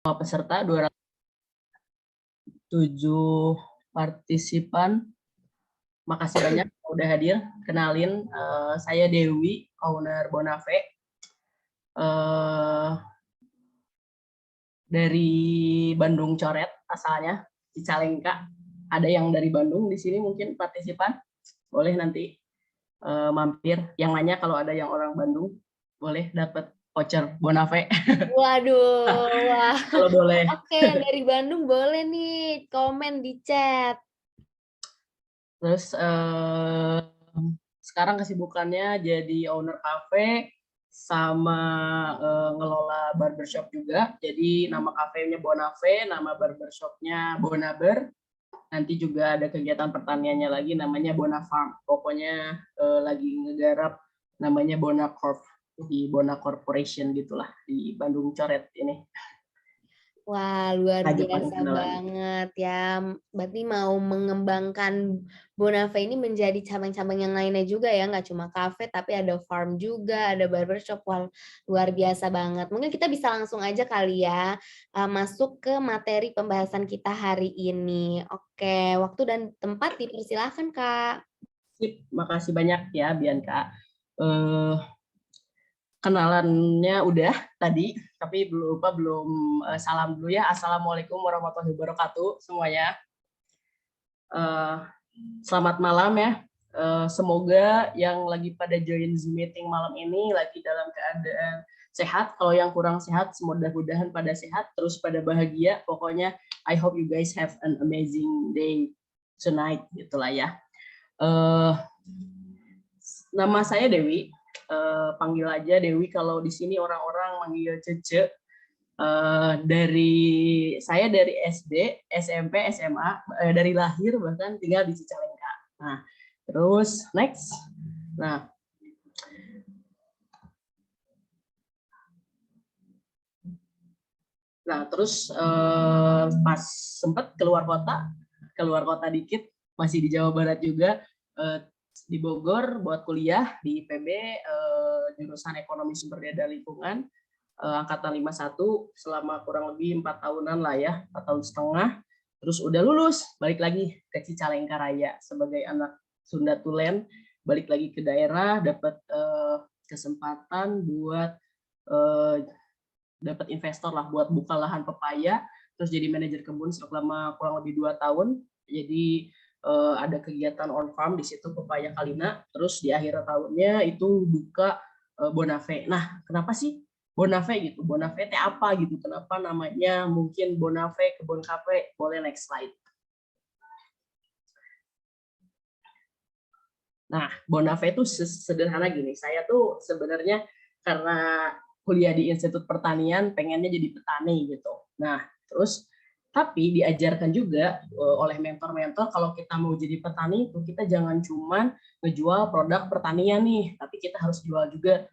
peserta, 207 partisipan. Makasih banyak udah hadir. Kenalin, saya Dewi, owner Bonave. Dari Bandung Coret asalnya, Cicalengka. Ada yang dari Bandung di sini mungkin partisipan. Boleh nanti mampir. Yang nanya kalau ada yang orang Bandung, boleh dapat voucher Bonave. Waduh, wah. Kalau boleh. Oke, yang dari Bandung boleh nih komen di chat. Terus sekarang kesibukannya jadi owner cafe sama ngelola barbershop juga. Jadi nama kafenya Bonave, nama barbershopnya Bonaber. Nanti juga ada kegiatan pertaniannya lagi namanya Bona Farm. Pokoknya lagi ngegarap namanya Bona Corp di Bona Corporation gitulah di Bandung Coret ini. Wah, luar biasa banget ya. Berarti mau mengembangkan Bonave ini menjadi cabang-cabang yang lainnya juga ya, nggak cuma kafe, tapi ada farm juga, ada barbershop. Wah, luar biasa banget. Mungkin kita bisa langsung aja kali ya, masuk ke materi pembahasan kita hari ini. Oke, waktu dan tempat dipersilahkan, Kak. Sip, makasih banyak ya, Bianca. Kenalannya udah tadi, tapi belum salam dulu ya. Assalamualaikum warahmatullahi wabarakatuh semuanya. Selamat malam ya. Semoga yang lagi pada join Zoom meeting malam ini lagi dalam keadaan sehat. Kalau yang kurang sehat, mudah-mudahan pada sehat, terus pada bahagia. Pokoknya I hope you guys have an amazing day tonight, gitulah ya. Nama saya Dewi. Panggil aja Dewi, kalau di sini orang-orang manggil Cece. Saya dari SD, SMP, SMA, dari lahir bahkan tinggal di Cicalengka. Nah, terus next. Nah, terus pas sempat keluar kota dikit, masih di Jawa Barat juga, di Bogor buat kuliah di IPB, jurusan Ekonomi Sumber Daya dan Lingkungan, angkatan 51 selama kurang lebih 4 tahunan lah ya, 4 tahun setengah. Terus udah lulus, balik lagi ke Cicalengka Raya sebagai anak Sunda Tulen, balik lagi ke daerah, dapat kesempatan buat dapat investor lah buat buka lahan pepaya, terus jadi manajer kebun selama kurang lebih 2 tahun. Jadi ada kegiatan on farm di situ pepaya Kalina, terus di akhir tahunnya itu buka Bonave. Nah, kenapa sih Bonave gitu? Bonave itu apa gitu? Kenapa namanya mungkin Bonave kebun kafe? Boleh next slide. Nah, Bonave itu sederhana gini. Saya tuh sebenarnya karena kuliah di Institut Pertanian pengennya jadi petani gitu. Nah, terus tapi diajarkan juga oleh mentor-mentor kalau kita mau jadi petani itu kita jangan cuma ngejual produk pertanian nih, tapi kita harus jual juga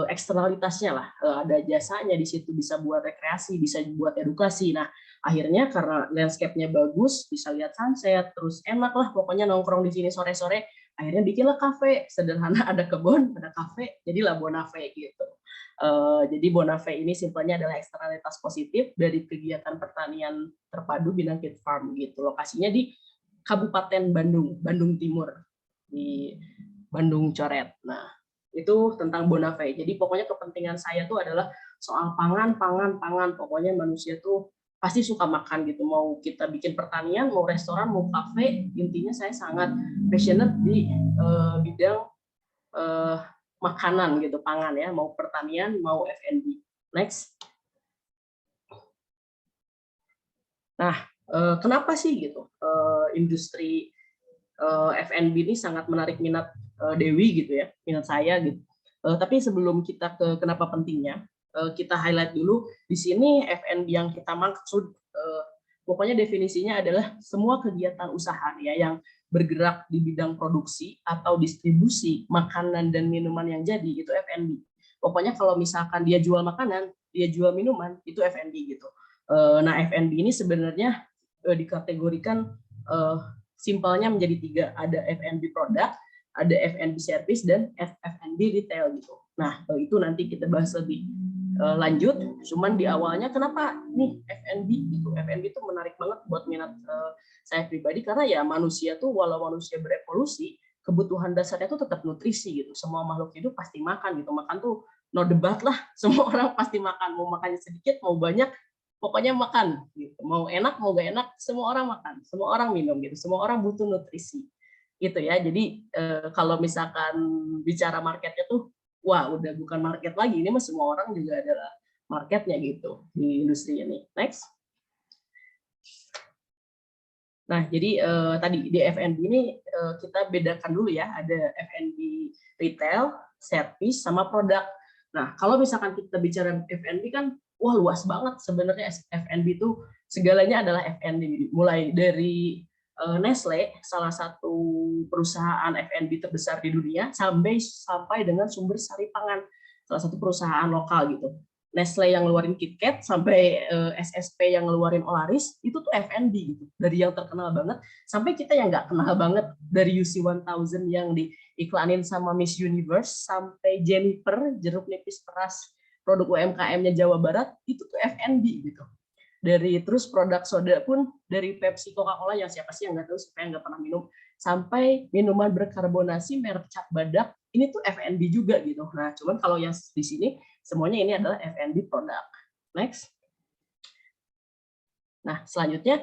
eksternalitasnya lah. Ada jasanya di situ, bisa buat rekreasi, bisa buat edukasi. Nah, akhirnya karena landscape-nya bagus, bisa lihat sunset, terus enak lah pokoknya nongkrong di sini sore-sore. Akhirnya bikinlah kafe, sederhana, ada kebun, ada kafe, jadilah Bonave gitu. Jadi Bonave ini simpelnya adalah eksternalitas positif dari kegiatan pertanian terpadu Binangkit Farm gitu. Lokasinya di Kabupaten Bandung, Bandung Timur, di Bandung Coret. Nah, itu tentang Bonave. Jadi pokoknya kepentingan saya tuh adalah soal pangan. Pokoknya manusia tuh pasti suka makan gitu. Mau kita bikin pertanian, mau restoran, mau kafe, intinya saya sangat passionate di bidang makanan gitu, pangan ya, mau pertanian, mau F&B. Next. Nah, kenapa sih gitu industri F&B ini sangat menarik minat Dewi gitu ya, minat saya gitu. Tapi sebelum kita ke kenapa pentingnya, kita highlight dulu di sini F&B yang kita maksud. Pokoknya definisinya adalah semua kegiatan usaha ya yang bergerak di bidang produksi atau distribusi makanan dan minuman yang jadi itu F&B. Pokoknya kalau misalkan dia jual makanan, dia jual minuman, itu F&B gitu. Nah, F&B ini sebenarnya dikategorikan simpelnya menjadi 3, ada F&B produk, ada F&B service, dan F&B retail gitu. Nah, itu nanti kita bahas lebih lanjut. Cuman di awalnya kenapa nih F&B gitu? F&B itu menarik banget buat minat saya pribadi karena ya manusia tuh walau manusia berevolusi, kebutuhan dasarnya tuh tetap nutrisi gitu. Semua makhluk hidup pasti makan gitu. Makan tuh no debat lah. Semua orang pasti makan. Mau makannya sedikit, mau banyak, pokoknya makan. Gitu. Mau enak, mau gak enak, semua orang makan. Semua orang minum gitu. Semua orang butuh nutrisi. Gitu ya. Jadi kalau misalkan bicara marketnya tuh wah udah bukan market lagi, ini mah semua orang juga adalah marketnya gitu di industri ini. Next. Nah, jadi tadi di F&B ini kita bedakan dulu ya, ada F&B retail, service, sama produk. Nah, kalau misalkan kita bicara F&B kan, wah luas banget sebenarnya F&B itu segalanya adalah F&B. Mulai dari Nestle, salah satu perusahaan F&B terbesar di dunia, sampai dengan sumber sari pangan, salah satu perusahaan lokal gitu. Nestle yang ngeluarin KitKat sampai SSP yang ngeluarin Olaris itu tuh F&B gitu. Dari yang terkenal banget sampai kita yang nggak kenal banget, dari UC 1000 yang diiklanin sama Miss Universe sampai Jennifer jeruk nipis peras produk UMKM-nya Jawa Barat itu tuh F&B gitu. Dari terus produk soda pun dari Pepsi, Coca-Cola yang siapa sih yang nggak tahu, siapa yang nggak pernah minum, sampai minuman berkarbonasi merek Cap Badak ini tuh F&B juga gitu. Nah, cuman kalau yang di sini semuanya ini adalah F&B produk. Next. Nah, selanjutnya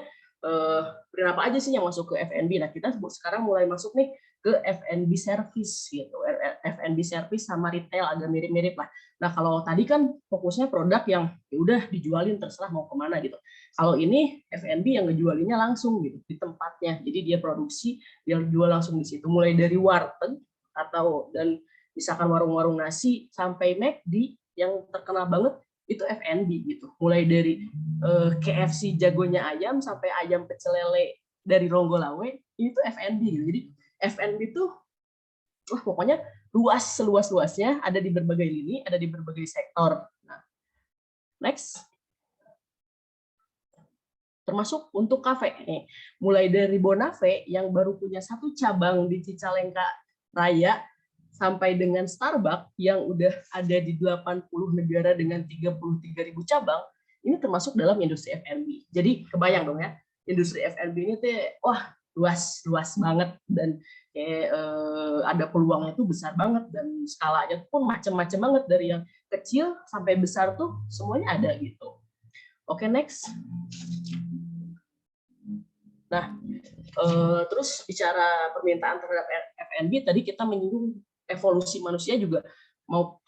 berapa aja sih yang masuk ke F&B? Nah, kita sekarang mulai masuk nih ke F&B service gitu. F&B service sama retail agak mirip-mirip lah. Nah, kalau tadi kan fokusnya produk yang ya udah dijualin terserah mau kemana gitu. Kalau ini F&B yang ngejualinnya langsung gitu di tempatnya. Jadi dia produksi, dia jual langsung di situ. Mulai dari warteg atau dan misalkan warung-warung nasi sampai McD yang terkenal banget itu F&B gitu. Mulai dari KFC jagonya ayam sampai ayam pecel lele dari Ronggolawe itu F&B gitu. Jadi F&B itu wah pokoknya luas seluas-luasnya, ada di berbagai lini, ada di berbagai sektor. Nah, next. Termasuk untuk kafe nih. Mulai dari Bonafe yang baru punya 1 cabang di Cicalengka Raya sampai dengan Starbucks yang udah ada di 80 negara dengan 33.000 cabang, ini termasuk dalam industri F&B. Jadi kebayang dong ya, industri F&B ini tuh wah luas banget dan ada peluangnya tuh besar banget dan skalanya pun macam-macam banget dari yang kecil sampai besar tuh semuanya ada gitu. Oke, next. Nah, terus bicara permintaan terhadap F&B tadi kita menyinggung evolusi manusia juga mau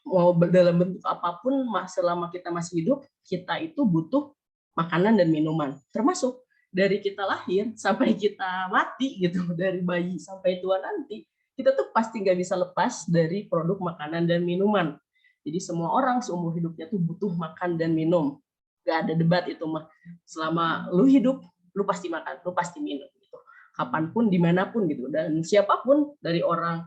dalam bentuk apapun selama kita masih hidup kita itu butuh makanan dan minuman, termasuk dari kita lahir sampai kita mati gitu, dari bayi sampai tua nanti kita tuh pasti nggak bisa lepas dari produk makanan dan minuman. Jadi semua orang seumur hidupnya tuh butuh makan dan minum, nggak ada debat itu mah. Selama lu hidup lu pasti makan, lu pasti minum gitu. Kapanpun, dimanapun gitu. Dan siapapun dari orang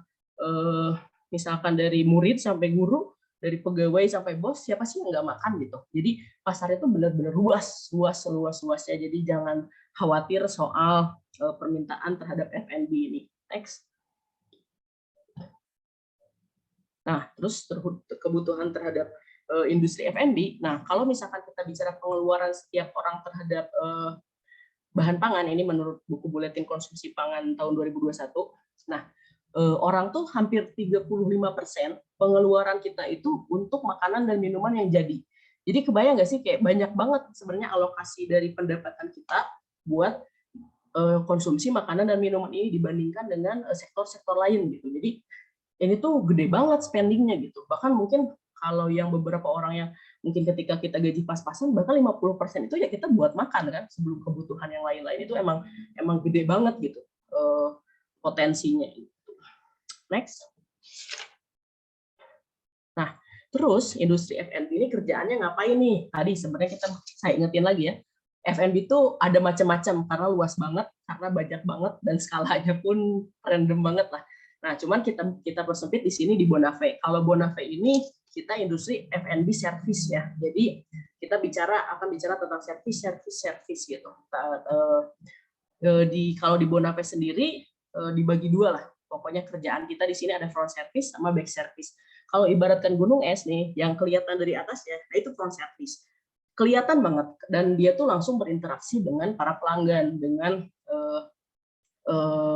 misalkan dari murid sampai guru, dari pegawai sampai bos, siapa sih yang nggak makan gitu. Jadi pasar itu benar-benar luas-luasnya. Jadi jangan khawatir soal permintaan terhadap F&B ini. Next. Nah, terus kebutuhan terhadap industri F&B. Nah, kalau misalkan kita bicara pengeluaran setiap orang terhadap bahan pangan, ini menurut buku Buletin Konsumsi Pangan tahun 2021. Nah, orang tuh hampir 35% pengeluaran kita itu untuk makanan dan minuman yang jadi. Jadi kebayang nggak sih kayak banyak banget sebenarnya alokasi dari pendapatan kita buat konsumsi makanan dan minuman ini dibandingkan dengan sektor-sektor lain gitu. Jadi ini tuh gede banget spendingnya gitu. Bahkan mungkin kalau yang beberapa orang yang mungkin ketika kita gaji pas-pasan bahkan 50% itu ya kita buat makan kan sebelum kebutuhan yang lain-lain, itu emang gede banget gitu potensinya itu. Next. Nah, terus industri F&B ini kerjaannya ngapain nih? Tadi sebenarnya saya ingetin lagi ya. F&B itu ada macam-macam karena luas banget, karena banyak banget dan skalanya pun random banget lah. Nah, cuman kita persempit di sini di Bonafe. Kalau Bonafe ini kita industri F&B service ya. Jadi kita akan bicara tentang service gitu. Kalau di Bonafe sendiri dibagi dua lah. Pokoknya kerjaan kita di sini ada front service sama back service. Kalau ibaratkan gunung es nih, yang kelihatan dari atasnya, nah itu front service. Kelihatan banget, dan dia tuh langsung berinteraksi dengan para pelanggan, dengan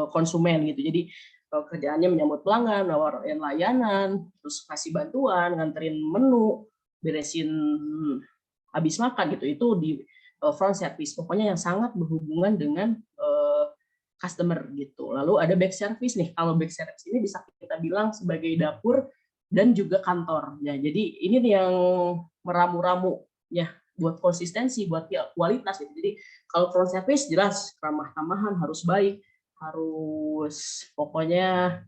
konsumen gitu. Jadi kerjaannya menyambut pelanggan, nawarin layanan, terus kasih bantuan, nganterin menu, beresin habis makan gitu. Itu di front service. Pokoknya yang sangat berhubungan dengan customer gitu. Lalu ada back service nih. Kalau back service ini bisa kita bilang sebagai dapur dan juga kantor. Ya, jadi ini yang meramu-ramu ya buat konsistensi, buat kualitas gitu. Jadi kalau front service jelas ramah-tamahan, harus baik, harus pokoknya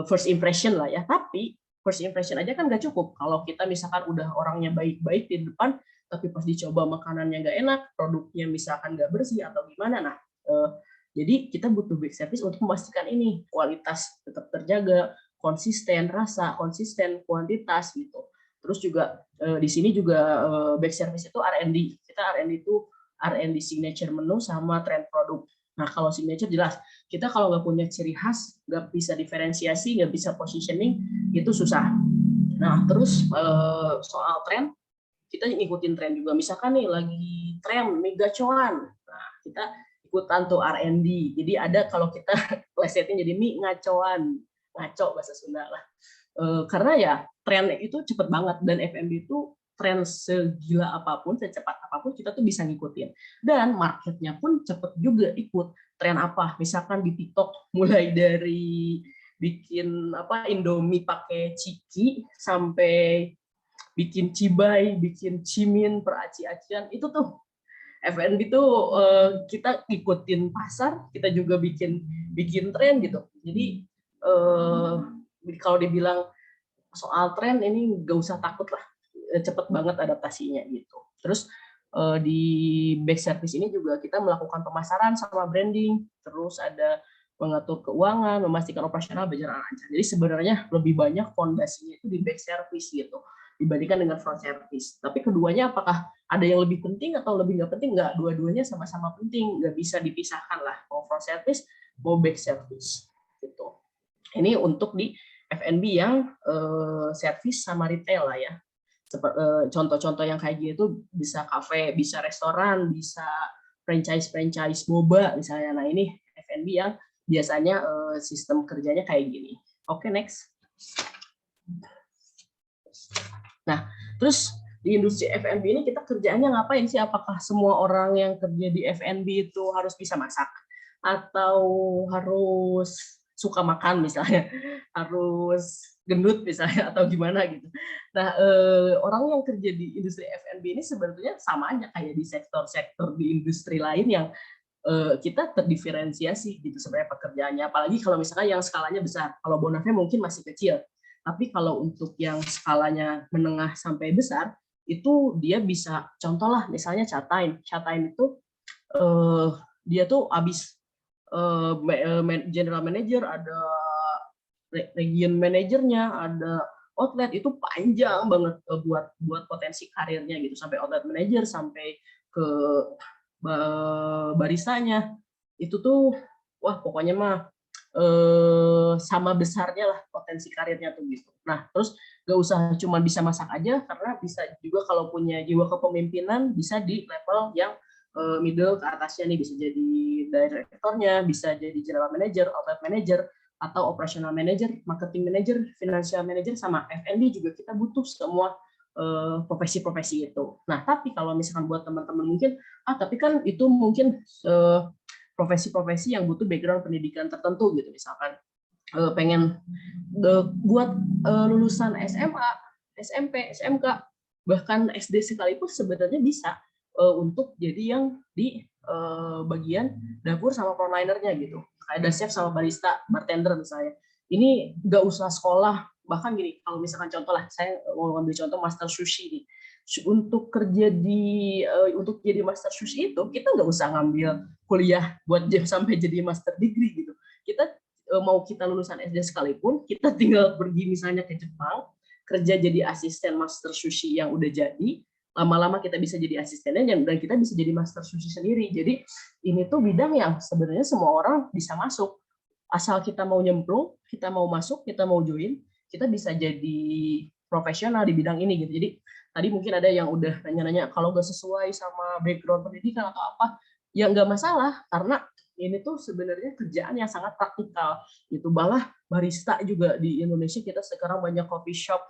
first impression lah ya. Tapi first impression aja kan nggak cukup. Kalau kita misalkan udah orangnya baik-baik di depan, tapi pas dicoba makanannya nggak enak, produknya misalkan nggak bersih atau gimana, nah jadi kita butuh back service untuk memastikan ini kualitas tetap terjaga, konsisten rasa, konsisten kuantitas gitu. Terus juga di sini juga back service itu R&D. Kita R&D itu R&D signature menu sama trend produk. Nah, kalau signature jelas, kita kalau nggak punya ciri khas, nggak bisa diferensiasi, nggak bisa positioning, itu susah. Nah, terus soal tren, kita ngikutin tren juga. Misalkan nih lagi tren mie gacoan, nah kita ikutan tuh R&D. Jadi ada kalau kita plesetin jadi mie ngacoan, ngaco bahasa Sunda lah. Karena ya tren itu cepet banget, dan F&B itu tren segila apapun, secepat apapun kita tuh bisa ngikutin. Dan marketnya pun cepet juga ikut tren apa. Misalkan di TikTok mulai dari bikin Indomie pakai ciki sampai bikin cibai, bikin cimin, peraci-acian, itu tuh F&B tuh kita ikutin pasar, kita juga bikin tren gitu. Jadi kalau dibilang soal tren ini nggak usah takut lah, cepet banget adaptasinya gitu. Terus di back service ini juga kita melakukan pemasaran sama branding, terus ada mengatur keuangan, memastikan operasional berjalan lancar. Jadi sebenarnya lebih banyak fondasinya itu di back service gitu dibandingkan dengan front service. Tapi keduanya apakah ada yang lebih penting atau lebih nggak penting? Nggak, dua-duanya sama-sama penting, nggak bisa dipisahkan lah, mau front service mau back service gitu. Ini untuk di F&B yang service sama retail lah ya. Contoh-contoh yang kayak gitu bisa kafe, bisa restoran, bisa franchise boba misalnya. Nah ini F&B yang biasanya sistem kerjanya kayak gini. Oke, next. Nah, terus di industri F&B ini kita kerjaannya ngapain sih? Apakah semua orang yang kerja di F&B itu harus bisa masak? Atau harus suka makan misalnya? Harus gendut misalnya atau gimana gitu. Nah, orang yang kerja di industri F&B ini sebetulnya sama aja kayak di sektor-sektor di industri lain yang kita terdiferensiasi gitu sebenarnya pekerjaannya. Apalagi kalau misalkan yang skalanya besar. Kalau Bonafé mungkin masih kecil. Tapi kalau untuk yang skalanya menengah sampai besar, itu dia bisa, contoh lah misalnya chat time. Chat time itu dia tuh habis general manager, ada region manajernya, ada outlet, itu panjang banget buat potensi karirnya gitu, sampai outlet manager, sampai ke baristanya. Itu tuh wah pokoknya mah sama besarnya lah potensi karirnya tuh gitu. Nah, terus gak usah cuma bisa masak aja, karena bisa juga kalau punya jiwa kepemimpinan bisa di level yang middle ke atasnya nih, bisa jadi direkturnya, bisa jadi general manager, outlet manager, atau operational manager, marketing manager, financial manager, sama F&B juga kita butuh semua profesi-profesi itu. Nah, tapi kalau misalkan buat teman-teman mungkin, tapi kan itu mungkin profesi-profesi yang butuh background pendidikan tertentu gitu, misalkan pengen buat lulusan SMA, SMP, SMK, bahkan SD sekalipun sebenarnya bisa untuk jadi yang di bagian dapur sama frontlinernya gitu. Ada chef sama barista, bartender misalnya. Ini nggak usah sekolah, bahkan gini, kalau misalkan contoh lah, saya mau ngambil contoh master sushi nih. Untuk kerja untuk jadi master sushi itu kita nggak usah ngambil kuliah buat sampai jadi master degree gitu. Kita mau kita lulusan SD sekalipun, kita tinggal pergi misalnya ke Jepang, kerja jadi asisten master sushi yang udah jadi, lama-lama kita bisa jadi asistennya, dan kita bisa jadi master sushi sendiri. Jadi ini tuh bidang yang sebenarnya semua orang bisa masuk, asal kita mau nyemplung, kita mau masuk, kita mau join, kita bisa jadi profesional di bidang ini gitu. Jadi tadi mungkin ada yang udah nanya-nanya kalau nggak sesuai sama background pendidikan atau apa, ya nggak masalah karena ini tuh sebenarnya kerjaan yang sangat praktikal gitu. Malah barista juga di Indonesia kita sekarang banyak coffee shop.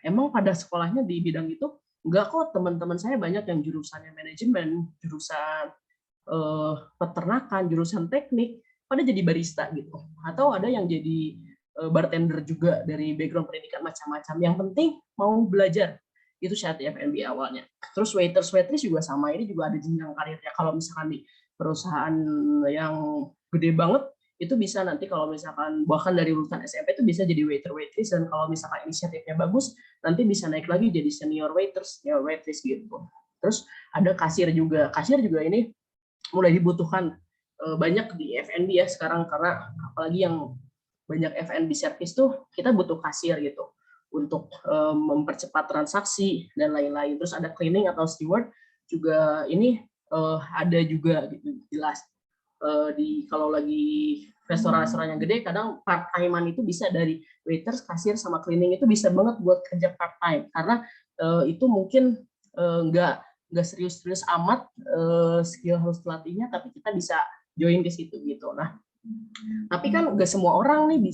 Emang pada sekolahnya di bidang itu enggak kok, teman-teman saya banyak yang jurusannya manajemen, jurusan peternakan, jurusan teknik, pada jadi barista gitu. Atau ada yang jadi bartender juga dari background pendidikan macam-macam. Yang penting mau belajar. Itu syarat F&B awalnya. Terus waiters, waitress juga sama. Ini juga ada jenjang karirnya. Kalau misalkan di perusahaan yang gede banget, itu bisa nanti kalau misalkan bahkan dari lulusan SMP itu bisa jadi waiter, waitress, dan kalau misalkan inisiatifnya bagus, nanti bisa naik lagi jadi senior waiters, senior waitress gitu. Terus ada kasir juga. Kasir juga ini mulai dibutuhkan banyak di F&B ya sekarang, karena apalagi yang banyak F&B service tuh kita butuh kasir gitu untuk mempercepat transaksi dan lain-lain. Terus ada cleaning atau steward juga ini ada juga gitu, jelas. Di kalau lagi restoran-restoran yang gede kadang part time-an itu bisa dari waiters, kasir sama cleaning itu bisa banget buat kerja part time karena itu mungkin nggak serius-serius amat skill harus pelatihnya, tapi kita bisa join ke situ gitu. Nah, tapi kan nggak semua orang nih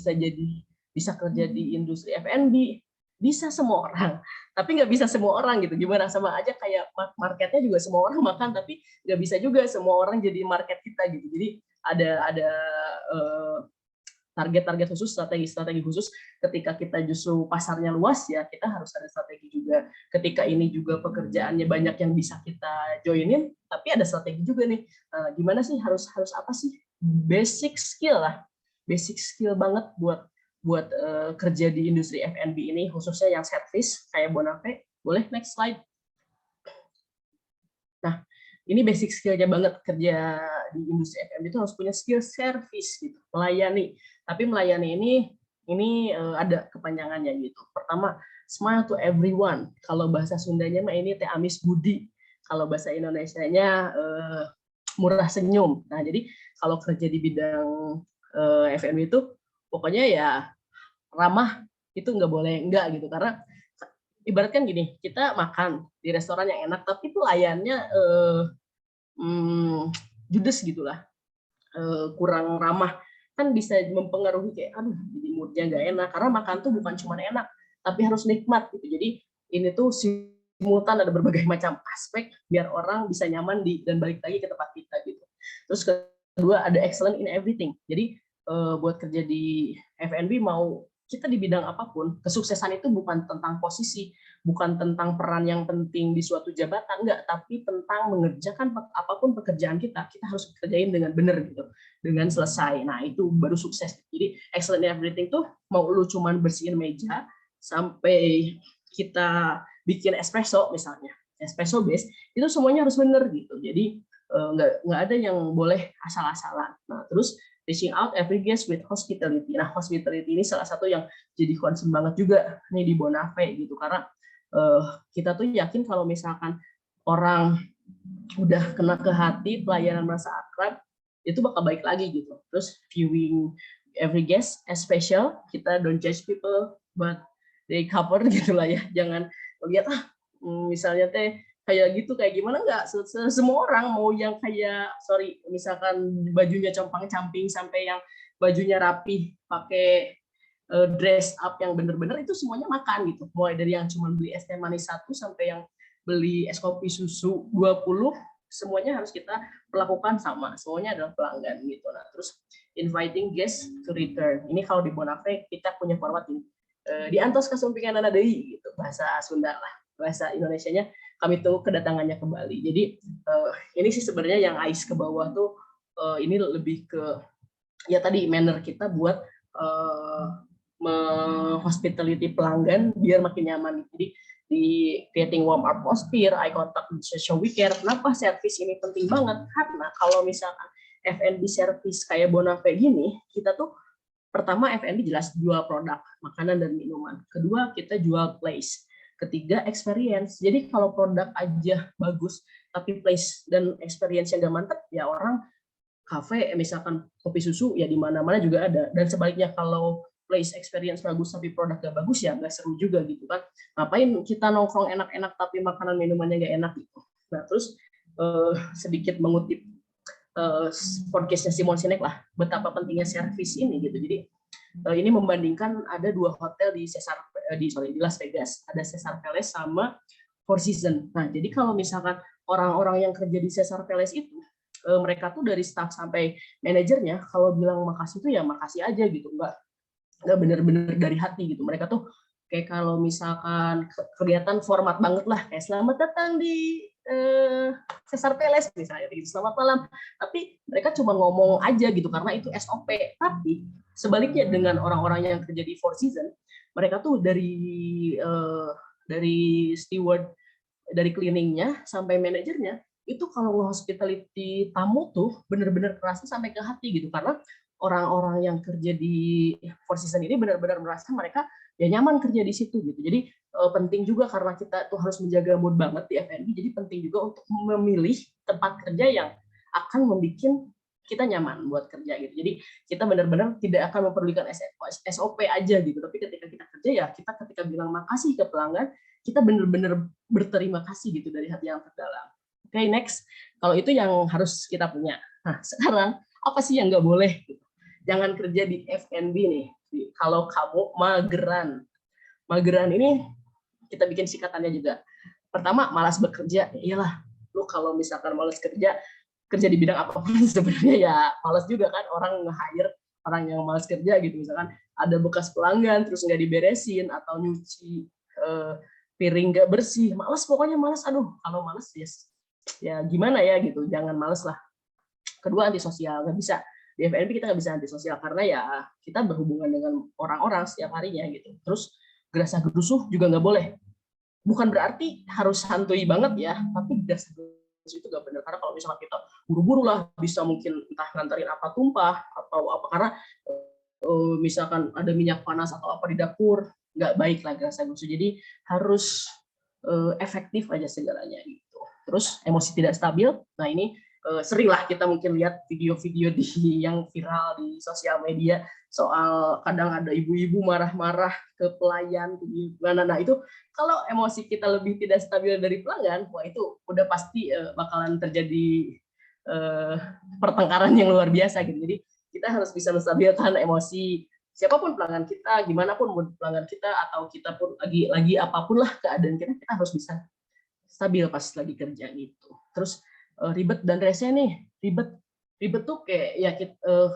bisa kerja di industri F&B. Bisa semua orang, tapi nggak bisa semua orang gitu. Gimana, sama aja kayak marketnya juga semua orang makan, tapi nggak bisa juga semua orang jadi market kita gitu. Jadi ada target-target khusus, strategi-strategi khusus. Ketika kita justru pasarnya luas ya, kita harus ada strategi juga. Ketika ini juga pekerjaannya banyak yang bisa kita joinin, tapi ada strategi juga nih. Gimana sih, harus apa sih? Basic skill lah. Basic skill banget buat kerja di industri F&B ini, khususnya yang service kayak Bonafe. Boleh next slide. Nah, ini basic skillnya banget kerja di industri F&B itu harus punya skill service gitu, melayani. Tapi melayani ini ada kepanjangannya gitu. Pertama, smile to everyone. Kalau bahasa Sundanya mah ini teh amis budi. Kalau bahasa Indonesianya murah senyum. Nah, jadi kalau kerja di bidang F&B itu pokoknya ya ramah, itu nggak boleh enggak gitu. Karena ibaratkan gini, kita makan di restoran yang enak tapi pelayannya judes gitulah, kurang ramah, kan bisa mempengaruhi kayak aduh jadi moodnya nggak enak, karena makan tuh bukan cuma enak tapi harus nikmat gitu. Jadi ini tuh simultan ada berbagai macam aspek biar orang bisa nyaman dan balik lagi ke tempat kita gitu. Terus kedua ada excellent in everything. Jadi buat kerja di F&B mau kita di bidang apapun, kesuksesan itu bukan tentang posisi, bukan tentang peran yang penting di suatu jabatan, enggak, tapi tentang mengerjakan apapun pekerjaan kita harus kerjain dengan benar gitu, dengan selesai. Nah, itu baru sukses. Jadi excellent in everything tuh mau lu cuman bersihin meja sampai kita bikin espresso misalnya, espresso base, itu semuanya harus benar gitu. Jadi nggak ada yang boleh asal-asalan. Nah, terus reaching out every guest with hospitality. Nah, hospitality ini salah satu yang jadi concern banget juga nih di Bonafe gitu, karena kita tuh yakin kalau misalkan orang udah kena ke hati, pelayanan merasa akrab, itu bakal baik lagi gitu. Terus viewing every guest as special, kita don't judge people but they cover gitu lah ya. Jangan lihat misalnya teh kayak gitu kayak gimana, enggak, semua orang mau yang kayak misalkan bajunya compang-camping sampai yang bajunya rapi pakai dress up yang bener-bener, itu semuanya makan gitu. Mulai dari yang cuma beli es teh manis 1 sampai yang beli es kopi susu 20, semuanya harus kita perlakukan sama. Semuanya adalah pelanggan gitu. Nah, terus inviting guests to return. Ini kalau di Bonafe kita punya format ini. Diantos kasumpingan anak deui gitu, bahasa Sunda lah. Bahasa Indonesianya kami tuh kedatangannya kembali. Jadi ini sih sebenarnya yang ice ke bawah tuh ini lebih ke ya tadi manner kita buat hospitality pelanggan biar makin nyaman. Jadi di creating warm atmosphere, eye contact, show we care. Kenapa service ini penting banget? Karena kalau misalkan F&B service kayak Bonafe gini, kita tuh pertama F&B jelas jual produk, makanan dan minuman. Kedua kita jual place. Ketiga experience. Jadi kalau produk aja bagus, tapi place dan experience yang gak mantap, ya orang kafe misalkan kopi susu ya di mana-mana juga ada. Dan sebaliknya kalau place experience bagus tapi produk gak bagus ya nggak seru juga gitu kan. Ngapain kita nongkrong enak-enak tapi makanan minumannya gak enak gitu. Nah terus sedikit mengutip podcastnya Simon Sinek lah, betapa pentingnya servis ini gitu. Jadi ini membandingkan ada 2 hotel di di Las Vegas, ada Caesar Palace sama Four Seasons. Nah jadi kalau misalkan orang-orang yang kerja di Caesar Palace itu mereka tuh dari staff sampai manajernya kalau bilang makasih tuh ya makasih aja gitu, nggak bener-bener dari hati gitu. Mereka tuh kayak kalau misalkan kelihatan format banget lah, kayak selamat datang di Caesar Palace misalnya gitu, selamat malam, tapi mereka cuma ngomong aja gitu karena itu SOP. Tapi sebaliknya dengan orang-orang yang kerja di Four Seasons, mereka tuh dari steward, dari cleaningnya sampai manajernya itu kalau nge-hospitality tamu tuh bener-bener kerasa sampai ke hati gitu, karena orang-orang yang kerja di Four Seasons ini benar-benar merasa mereka ya nyaman kerja di situ gitu. Jadi penting juga karena kita tuh harus menjaga mood banget di F&B, jadi penting juga untuk memilih tempat kerja yang akan membuat kita nyaman buat kerja gitu. Jadi kita benar-benar tidak akan memperdulikan SOP aja gitu, tapi ketika kita kerja ya kita ketika bilang makasih ke pelanggan, kita benar-benar berterima kasih gitu dari hati yang terdalam. Oke, next. Kalau itu yang harus kita punya. Nah, sekarang apa sih yang nggak boleh? Jangan kerja di F&B nih. Kalau kamu mageran ini kita bikin singkatannya juga. Pertama, malas bekerja. Iyalah, lu kalau misalkan malas kerja di bidang apapun sebenarnya ya malas juga kan, orang nge-hire orang yang malas kerja gitu. Misalkan ada bekas pelanggan terus nggak diberesin atau nyuci piring nggak bersih, malas, pokoknya malas. Aduh, kalau malas ya gimana ya gitu, jangan malas lah. Kedua, antisosial, nggak bisa. Di F&B kita nggak bisa antisosial karena ya kita berhubungan dengan orang-orang setiap harinya gitu. Terus gerasa gerusuh juga nggak boleh. Bukan berarti harus santuy banget ya, tapi gerasa gerusuh itu nggak benar. Karena kalau misalnya kita buru-buru lah, bisa mungkin entah nganterin apa tumpah atau apa, karena misalkan ada minyak panas atau apa di dapur, nggak baik lah gerasa gerusuh. Jadi harus efektif aja segalanya gitu. Terus emosi tidak stabil. Nah ini sering lah kita mungkin lihat video-video yang viral di sosial media soal kadang ada ibu-ibu marah-marah ke pelayan gimana. Nah itu kalau emosi kita lebih tidak stabil dari pelanggan, wah itu udah pasti bakalan terjadi pertengkaran yang luar biasa gitu. Jadi kita harus bisa menstabilkan emosi siapapun pelanggan kita, gimana pun pelanggan kita, atau kita pun lagi apapun lah keadaan kita harus bisa stabil pas lagi kerja gitu. Terus ribet dan rese nih, ribet tuh kayak ya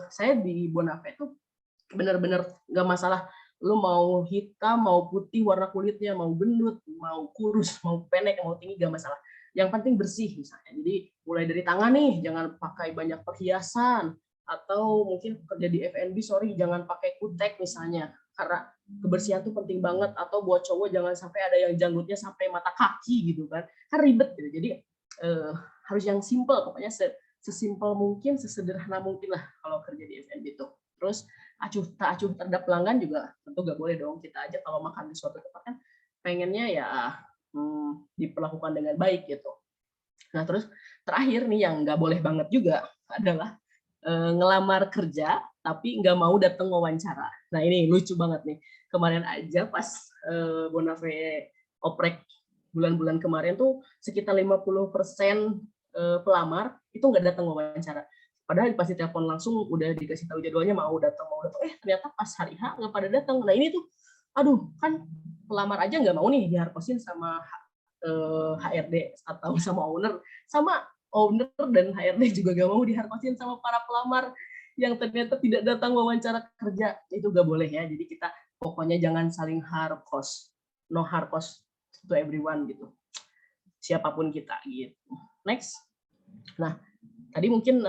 saya di Bonafé tuh benar-benar nggak masalah lu mau hitam mau putih warna kulitnya, mau gendut mau kurus mau pendek mau tinggi, nggak masalah, yang penting bersih misalnya. Jadi mulai dari tangan nih, jangan pakai banyak perhiasan, atau mungkin kerja di F&B jangan pakai kutek misalnya, karena kebersihan tuh penting banget. Atau buat cowok jangan sampai ada yang janggutnya sampai mata kaki gitu kan ribet gitu. Jadi harus yang simple, pokoknya sesimpel mungkin, sesederhana mungkin lah kalau kerja di F&B itu. Terus acuh tak acuh terhadap pelanggan juga tentu nggak boleh dong. Kita aja kalau makan di suatu tempat kan pengennya ya diperlakukan dengan baik gitu. Nah terus terakhir nih yang nggak boleh banget juga adalah ngelamar kerja tapi nggak mau datang wawancara. Nah ini lucu banget nih. Kemarin aja pas Bonafé oprek bulan-bulan kemarin tuh sekitar 50% pelamar itu nggak datang wawancara. Padahal pasti telepon langsung udah dikasih tahu jadwalnya mau datang. Ternyata pas hari H nggak pada datang. Nah ini tuh, aduh kan pelamar aja nggak mau nih diharposin sama HRD atau sama owner dan HRD juga nggak mau diharposin sama para pelamar yang ternyata tidak datang wawancara kerja. Itu nggak boleh ya. Jadi kita pokoknya jangan saling harpos, no harpos to everyone gitu, siapapun kita gitu. Next. Nah tadi mungkin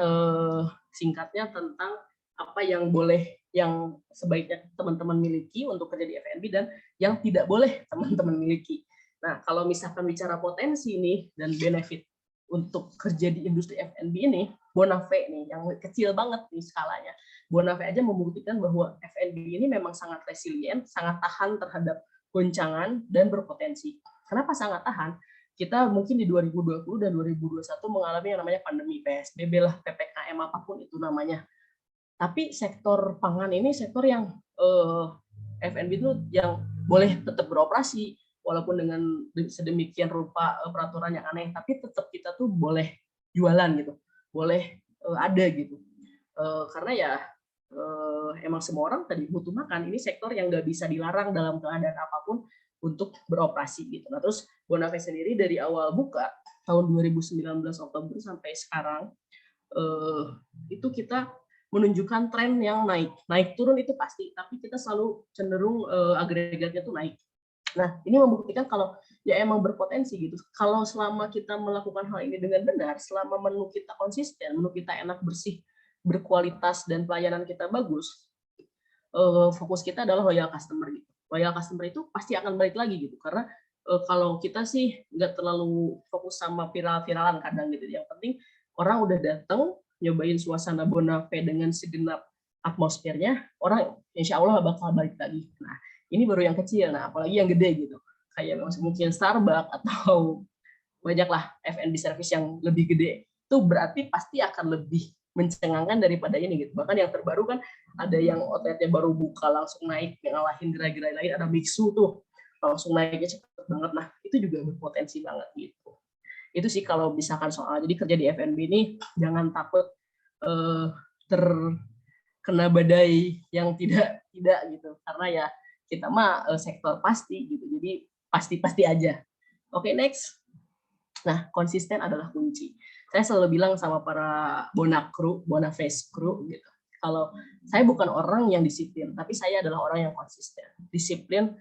singkatnya tentang apa yang boleh, yang sebaiknya teman-teman miliki untuk kerja di F&B dan yang tidak boleh teman-teman miliki. Nah kalau misalkan bicara potensi nih dan benefit untuk kerja di industri F&B ini, Bonafé nih yang kecil banget nih skalanya. Bonafé aja membuktikan bahwa F&B ini memang sangat resilient, sangat tahan terhadap goncangan dan berpotensi. Kenapa sangat tahan? Kita mungkin di 2020 dan 2021 mengalami yang namanya pandemi, PSBB lah, PPKM apapun itu namanya. Tapi sektor pangan ini sektor yang F&B itu yang boleh tetap beroperasi walaupun dengan sedemikian rupa peraturan yang aneh, tapi tetap kita tuh boleh jualan gitu, boleh ada gitu. Karena ya emang semua orang tadi butuh makan. Ini sektor yang nggak bisa dilarang dalam keadaan apapun untuk beroperasi gitu. Nah terus Bonafé sendiri dari awal buka tahun 2019 Oktober sampai sekarang itu kita menunjukkan tren yang naik turun itu pasti, tapi kita selalu cenderung agregatnya tuh naik. Nah ini membuktikan kalau ya emang berpotensi gitu. Kalau selama kita melakukan hal ini dengan benar, selama menu kita konsisten, menu kita enak, bersih, berkualitas, dan pelayanan kita bagus, fokus kita adalah loyal customer gitu. Loyal customer itu pasti akan balik lagi gitu, karena kalau kita sih nggak terlalu fokus sama viral-viralan kadang gitu. Yang penting orang udah datang nyobain suasana Bonafé dengan segenap atmosfernya, orang insya Allah bakal balik lagi. Nah ini baru yang kecil, nah apalagi yang gede gitu, kayak mungkin Starbucks atau banyaklah F&B service yang lebih gede, itu berarti pasti akan lebih mencengangkan daripada ini gitu. Bahkan yang terbaru kan ada yang outletnya baru buka langsung naik, ngalahin gerai-gerai lain, ada Mixu tuh langsung naiknya cepet banget. Nah itu juga berpotensi banget gitu. Itu sih kalau misalkan soal, jadi kerja di F&B ini jangan takut terkena badai yang tidak gitu, karena ya kita mah sektor pasti gitu, jadi pasti aja. Oke, next. Nah, konsisten adalah kunci. Saya selalu bilang sama para Bonafé crew gitu. Kalau saya bukan orang yang disiplin, tapi saya adalah orang yang konsisten. Disiplin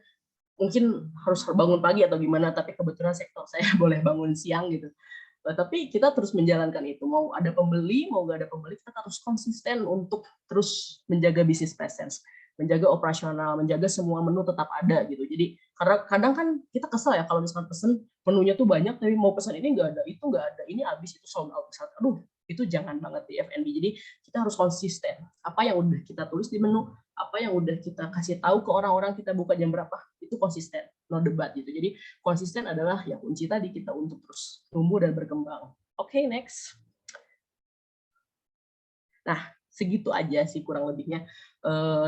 mungkin harus bangun pagi atau gimana, tapi kebetulan sektor saya boleh bangun siang gitu. Tapi kita terus menjalankan itu. Mau ada pembeli, mau nggak ada pembeli, kita harus konsisten untuk terus menjaga bisnis presence, menjaga operasional, menjaga semua menu tetap ada gitu. Jadi karena kadang kan kita kesel ya kalau misalkan pesen menunya tuh banyak, tapi mau pesan ini nggak ada, itu nggak ada, ini habis, itu sold out. Aduh, itu jangan banget di F&B. Jadi kita harus konsisten. Apa yang udah kita tulis di menu, apa yang udah kita kasih tahu ke orang-orang kita buka jam berapa, itu konsisten, no debat gitu. Jadi konsisten adalah ya kunci tadi kita untuk terus tumbuh dan berkembang. Oke, next. Nah, segitu aja sih kurang lebihnya.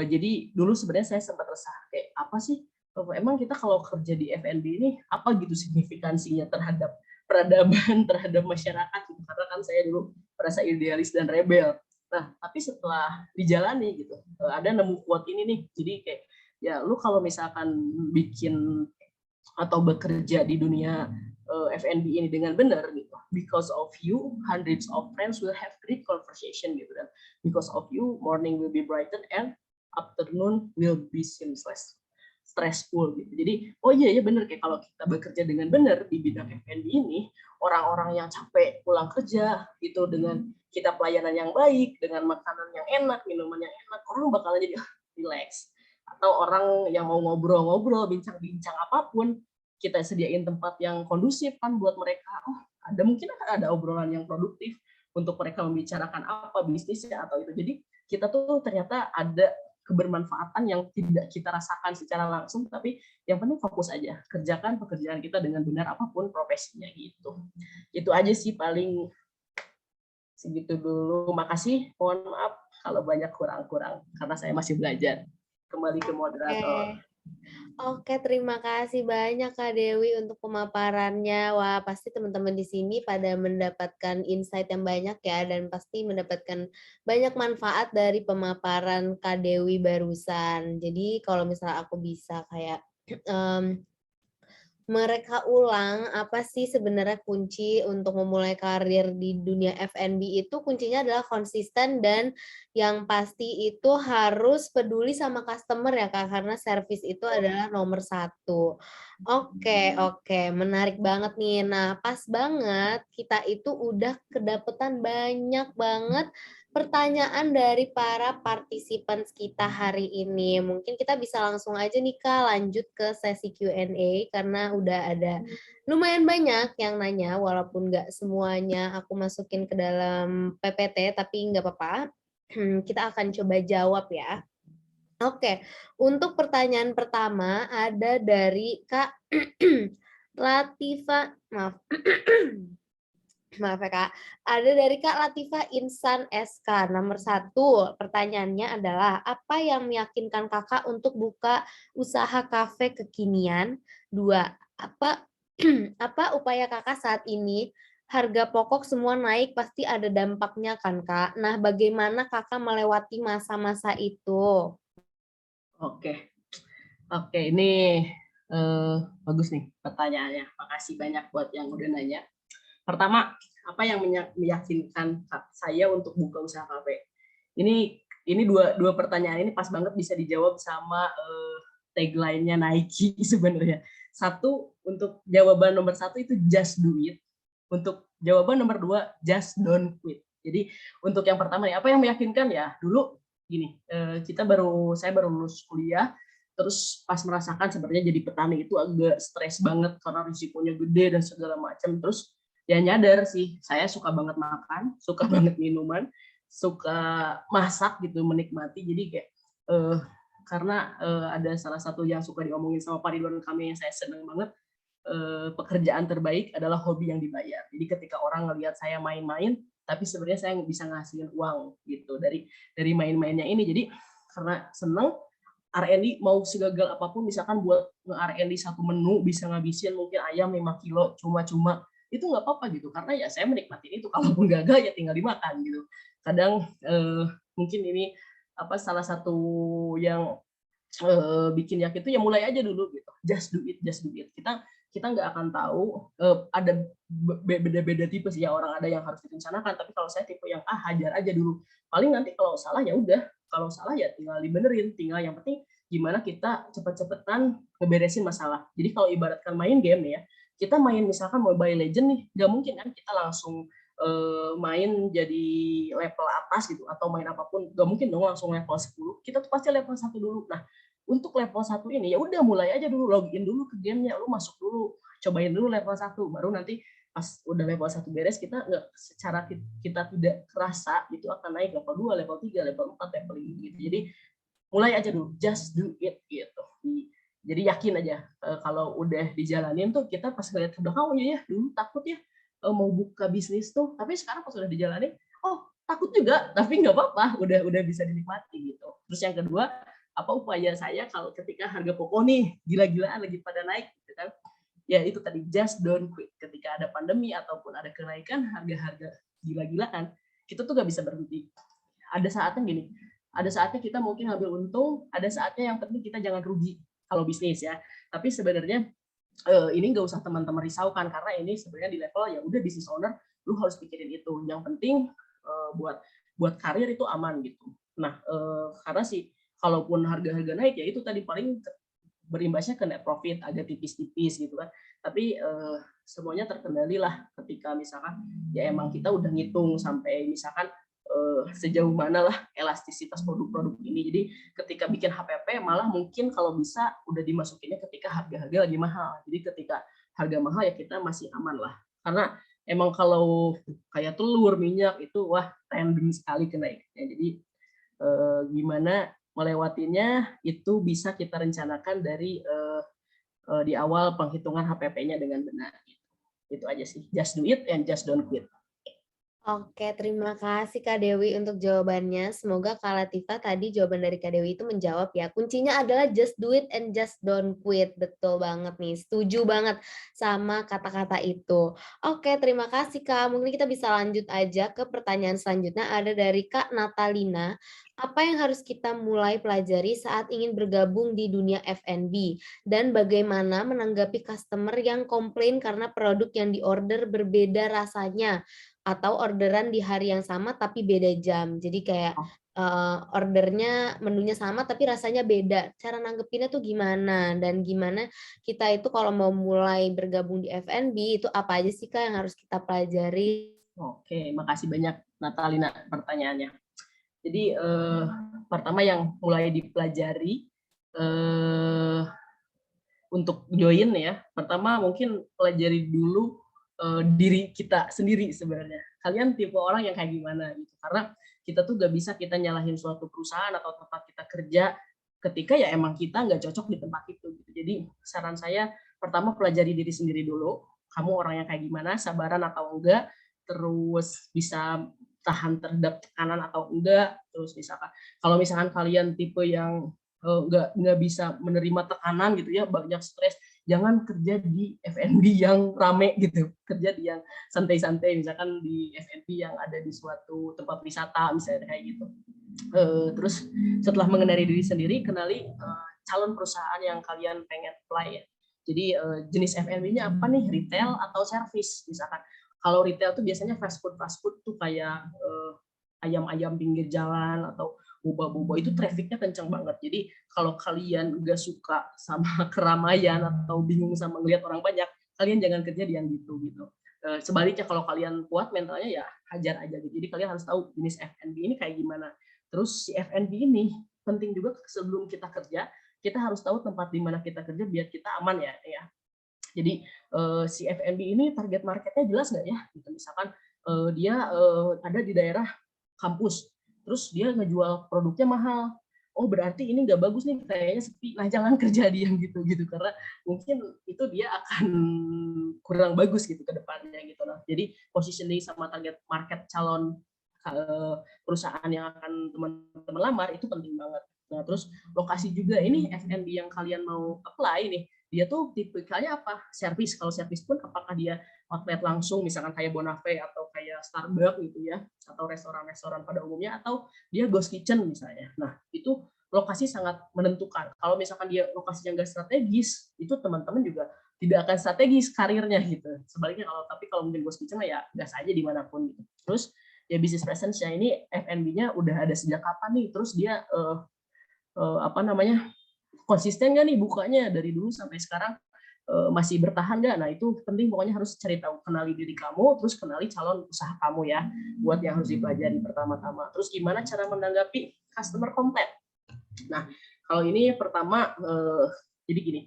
Jadi dulu sebenarnya saya sempat resah kayak apa sih? Emang kita kalau kerja di F&B ini apa gitu signifikansinya terhadap peradaban, terhadap masyarakat gitu. Karena kan saya dulu merasa idealis dan rebel. Nah, tapi setelah dijalani gitu, ada nemu quote ini nih. Jadi kayak ya lu kalau misalkan bikin atau bekerja di dunia F&B ini dengan benar gitu, because of you hundreds of friends will have great conversation gitu, dan because of you morning will be brightened and afternoon will be seamless stressful gitu. Jadi oh iya ya benar, kayak kalau kita bekerja dengan benar di bidang F&B ini, orang-orang yang capek pulang kerja gitu dengan kita pelayanan yang baik, dengan makanan yang enak, minuman yang enak, orang bakalan jadi relax. Atau orang yang mau ngobrol-ngobrol, bincang-bincang apapun, kita sediain tempat yang kondusif kan buat mereka. Oh, ada mungkin akan ada obrolan yang produktif untuk mereka membicarakan apa bisnisnya atau itu. Jadi kita tuh ternyata ada kebermanfaatan yang tidak kita rasakan secara langsung, tapi yang penting fokus aja, kerjakan pekerjaan kita dengan benar apapun profesinya gitu. Itu aja sih, paling segitu dulu. Makasih, mohon maaf kalau banyak kurang-kurang karena saya masih belajar. Kembali ke moderator. Oke, terima kasih banyak Kak Dewi untuk pemaparannya. Wah, pasti teman-teman di sini pada mendapatkan insight yang banyak ya, dan pasti mendapatkan banyak manfaat dari pemaparan Kak Dewi barusan. Jadi kalau misalnya aku bisa kayak mereka ulang apa sih sebenarnya kunci untuk memulai karir di dunia F&B itu, kuncinya adalah konsisten dan yang pasti itu harus peduli sama customer ya Kak, karena service itu adalah nomor 1. Oke, menarik banget nih. Nah, pas banget kita itu udah kedapetan banyak banget pertanyaan dari para participants kita hari ini. Mungkin kita bisa langsung aja nih Kak lanjut ke sesi Q&A karena udah ada lumayan banyak yang nanya, walaupun nggak semuanya aku masukin ke dalam PPT, tapi nggak apa-apa. Kita akan coba jawab ya. Oke, untuk pertanyaan pertama ada dari Kak Latifa, maaf. Maaf ya Kak. Ada dari Kak Latifah Insan SK. Nomor 1, pertanyaannya adalah apa yang meyakinkan Kakak untuk buka usaha kafe kekinian? 2, apa apa upaya Kakak saat ini? Harga pokok semua naik pasti ada dampaknya kan Kak. Nah, bagaimana Kakak melewati masa-masa itu? Oke, oke, ini bagus nih pertanyaannya. Makasih banyak buat yang udah nanya. Pertama, apa yang meyakinkan saya untuk buka usaha kafe? Ini dua pertanyaan ini pas banget bisa dijawab sama tagline-nya Nike sebenarnya. Satu, untuk jawaban nomor 1 itu just do it. Untuk jawaban nomor 2, just don't quit. Jadi untuk yang pertama nih, apa yang meyakinkan ya? Dulu gini, saya baru lulus kuliah, terus pas merasakan sebenarnya jadi petani itu agak stres banget karena risikonya gede dan segala macam. Terus ya nyadar sih, saya suka banget makan, suka banget minuman, suka masak gitu, menikmati. Jadi kayak karena ada salah satu yang suka diomongin sama Pak Ridwan Kamil yang saya seneng banget, pekerjaan terbaik adalah hobi yang dibayar. Jadi ketika orang ngelihat saya main-main, tapi sebenarnya saya bisa ngasihin uang gitu dari main-mainnya ini. Jadi karena seneng, R&D mau segagal apapun, misalkan buat nge-R&D satu menu bisa ngabisin mungkin ayam 5 kilo cuma-cuma, itu nggak apa-apa gitu, karena ya saya menikmati itu, kalaupun gagal ya tinggal dimakan gitu. Kadang mungkin ini salah satu yang bikin yakin itu ya mulai aja dulu gitu, just do it, just do it. Kita nggak akan tahu, ada beda-beda tipe sih ya, orang ada yang harus direncanakan, tapi kalau saya tipe yang hajar aja dulu, paling nanti kalau salah ya udah, kalau salah ya tinggal dibenerin, tinggal yang penting gimana kita cepet-cepetan ngeberesin masalah. Jadi kalau ibaratkan main game nih ya, kita main misalkan Mobile Legend nih, nggak mungkin kan kita langsung main jadi level atas gitu, atau main apapun nggak mungkin dong langsung level 10, kita tuh pasti level 1 dulu. Nah, untuk level 1 ini ya udah mulai aja dulu, login dulu ke gamenya, lu masuk dulu, cobain dulu level 1, baru nanti pas udah level 1 beres, kita nggak secara kita tidak kerasa itu akan naik level 2, level 3, level 4, level 5 gitu. Jadi mulai aja dulu, just do it gitu. Jadi yakin aja, kalau udah dijalanin tuh kita pas ngeliat ke belakang, oh iya ya dulu takut ya mau buka bisnis tuh, tapi sekarang pas udah dijalanin, oh takut juga, tapi nggak apa-apa, udah bisa dinikmati gitu. Terus yang kedua, apa upaya saya kalau ketika harga pokok nih gila-gilaan lagi pada naik gitu kan, ya itu tadi, just don't quit. Ketika ada pandemi ataupun ada kenaikan harga-harga gila-gilaan, kita tuh nggak bisa berhenti. Ada saatnya gini, ada saatnya kita mungkin ngambil untung, ada saatnya yang penting kita jangan rugi kalau bisnis ya. Tapi sebenarnya ini nggak usah teman-teman risaukan, karena ini sebenarnya di level ya udah bisnis owner, lu harus pikirin itu. Yang penting buat karir itu aman gitu. Nah, karena sih kalaupun harga-harga naik ya itu tadi paling berimbasnya ke net profit agak tipis-tipis gitu kan. Tapi semuanya terkendali lah ketika misalkan ya emang kita udah ngitung sampai misalkan sejauh mana lah elastisitas produk-produk ini. Jadi ketika bikin HPP malah mungkin kalau bisa udah dimasukinnya ketika harga-harga lagi mahal. Jadi ketika harga mahal ya kita masih aman lah. Karena emang kalau kayak telur, minyak itu wah random sekali kenaikannya. Jadi gimana melewatinya itu bisa kita rencanakan dari di awal penghitungan HPP-nya dengan benar. Itu aja sih. Just do it and just don't quit. Oke, terima kasih Kak Dewi untuk jawabannya. Semoga Kak Latifah tadi jawaban dari Kak Dewi itu menjawab ya. Kuncinya adalah just do it and just don't quit. Betul banget nih, setuju banget sama kata-kata itu. Oke, terima kasih Kak. Mungkin kita bisa lanjut aja ke pertanyaan selanjutnya. Ada dari Kak Natalina. Apa yang harus kita mulai pelajari saat ingin bergabung di dunia F&B? Dan bagaimana menanggapi customer yang komplain karena produk yang diorder berbeda rasanya? Atau orderan di hari yang sama tapi beda jam. Jadi kayak ordernya, menunya sama tapi rasanya beda. Cara nanggepinnya tuh gimana? Dan gimana kita itu kalau mau mulai bergabung di F&B itu apa aja sih Kak yang harus kita pelajari? Oke, makasih banyak Natalina pertanyaannya. Jadi pertama yang mulai dipelajari untuk join ya, pertama mungkin pelajari dulu diri kita sendiri sebenarnya. Kalian tipe orang yang kayak gimana gitu. Karena kita tuh gak bisa kita nyalahin suatu perusahaan atau tempat kita kerja ketika ya emang kita nggak cocok di tempat itu gitu. Jadi saran saya pertama pelajari diri sendiri dulu. Kamu orang yang kayak gimana, sabaran atau enggak. terus bisa tahan terhadap tekanan atau enggak, terus misalkan kalau misalkan kalian tipe yang nggak bisa menerima tekanan gitu ya, banyak stres, jangan kerja di F&B yang rame gitu, kerja di yang santai-santai, misalkan di F&B yang ada di suatu tempat wisata misalnya kayak gitu. Terus setelah mengenali diri sendiri, kenali calon perusahaan yang kalian pengen apply ya. Jadi jenis F&B-nya apa nih, retail atau service misalkan. Kalau retail tuh biasanya fast food tuh kayak ayam-ayam pinggir jalan atau boba-boba, itu trafficnya kencang banget. Jadi kalau kalian nggak suka sama keramaian atau bingung sama ngeliat orang banyak, kalian jangan kerja di yang gitu. Sebaliknya kalau kalian kuat mentalnya ya hajar aja gitu. Jadi kalian harus tahu jenis F&B ini kayak gimana. Terus si F&B ini penting juga sebelum kita kerja, kita harus tahu tempat di mana kita kerja biar kita aman ya. Jadi si F&B ini target marketnya jelas nggak ya? Gitu. Misalkan dia ada di daerah kampus, terus dia ngejual produknya mahal. Oh berarti ini nggak bagus nih, kayaknya sepi. Nah jangan kerja di yang gitu karena mungkin itu dia akan kurang bagus gitu ke depannya gitu loh. Jadi positioning sama target market calon perusahaan yang akan teman-teman lamar itu penting banget. Nah terus lokasi juga, ini F&B yang kalian mau apply nih, dia tuh tipikalnya apa? Service. Kalau service pun apakah dia outlet langsung, misalkan kayak Bonafé atau kayak Starbucks gitu ya, atau restoran-restoran pada umumnya, atau dia ghost kitchen misalnya. Nah itu lokasi sangat menentukan. Kalau misalkan dia lokasinya nggak strategis, itu teman-teman juga tidak akan strategis karirnya gitu. Sebaliknya kalau mungkin ghost kitchen ya gas aja dimanapun gitu. Terus ya business presence-nya ini F&B-nya udah ada sejak kapan nih? Terus dia konsisten nggak nih bukanya dari dulu sampai sekarang, masih bertahan nggak? Nah itu penting, pokoknya harus cari tahu, kenali diri kamu, terus kenali calon usaha kamu ya, buat yang harus dipelajari pertama-tama. Terus gimana cara menanggapi customer komplain? Nah kalau ini pertama, jadi gini,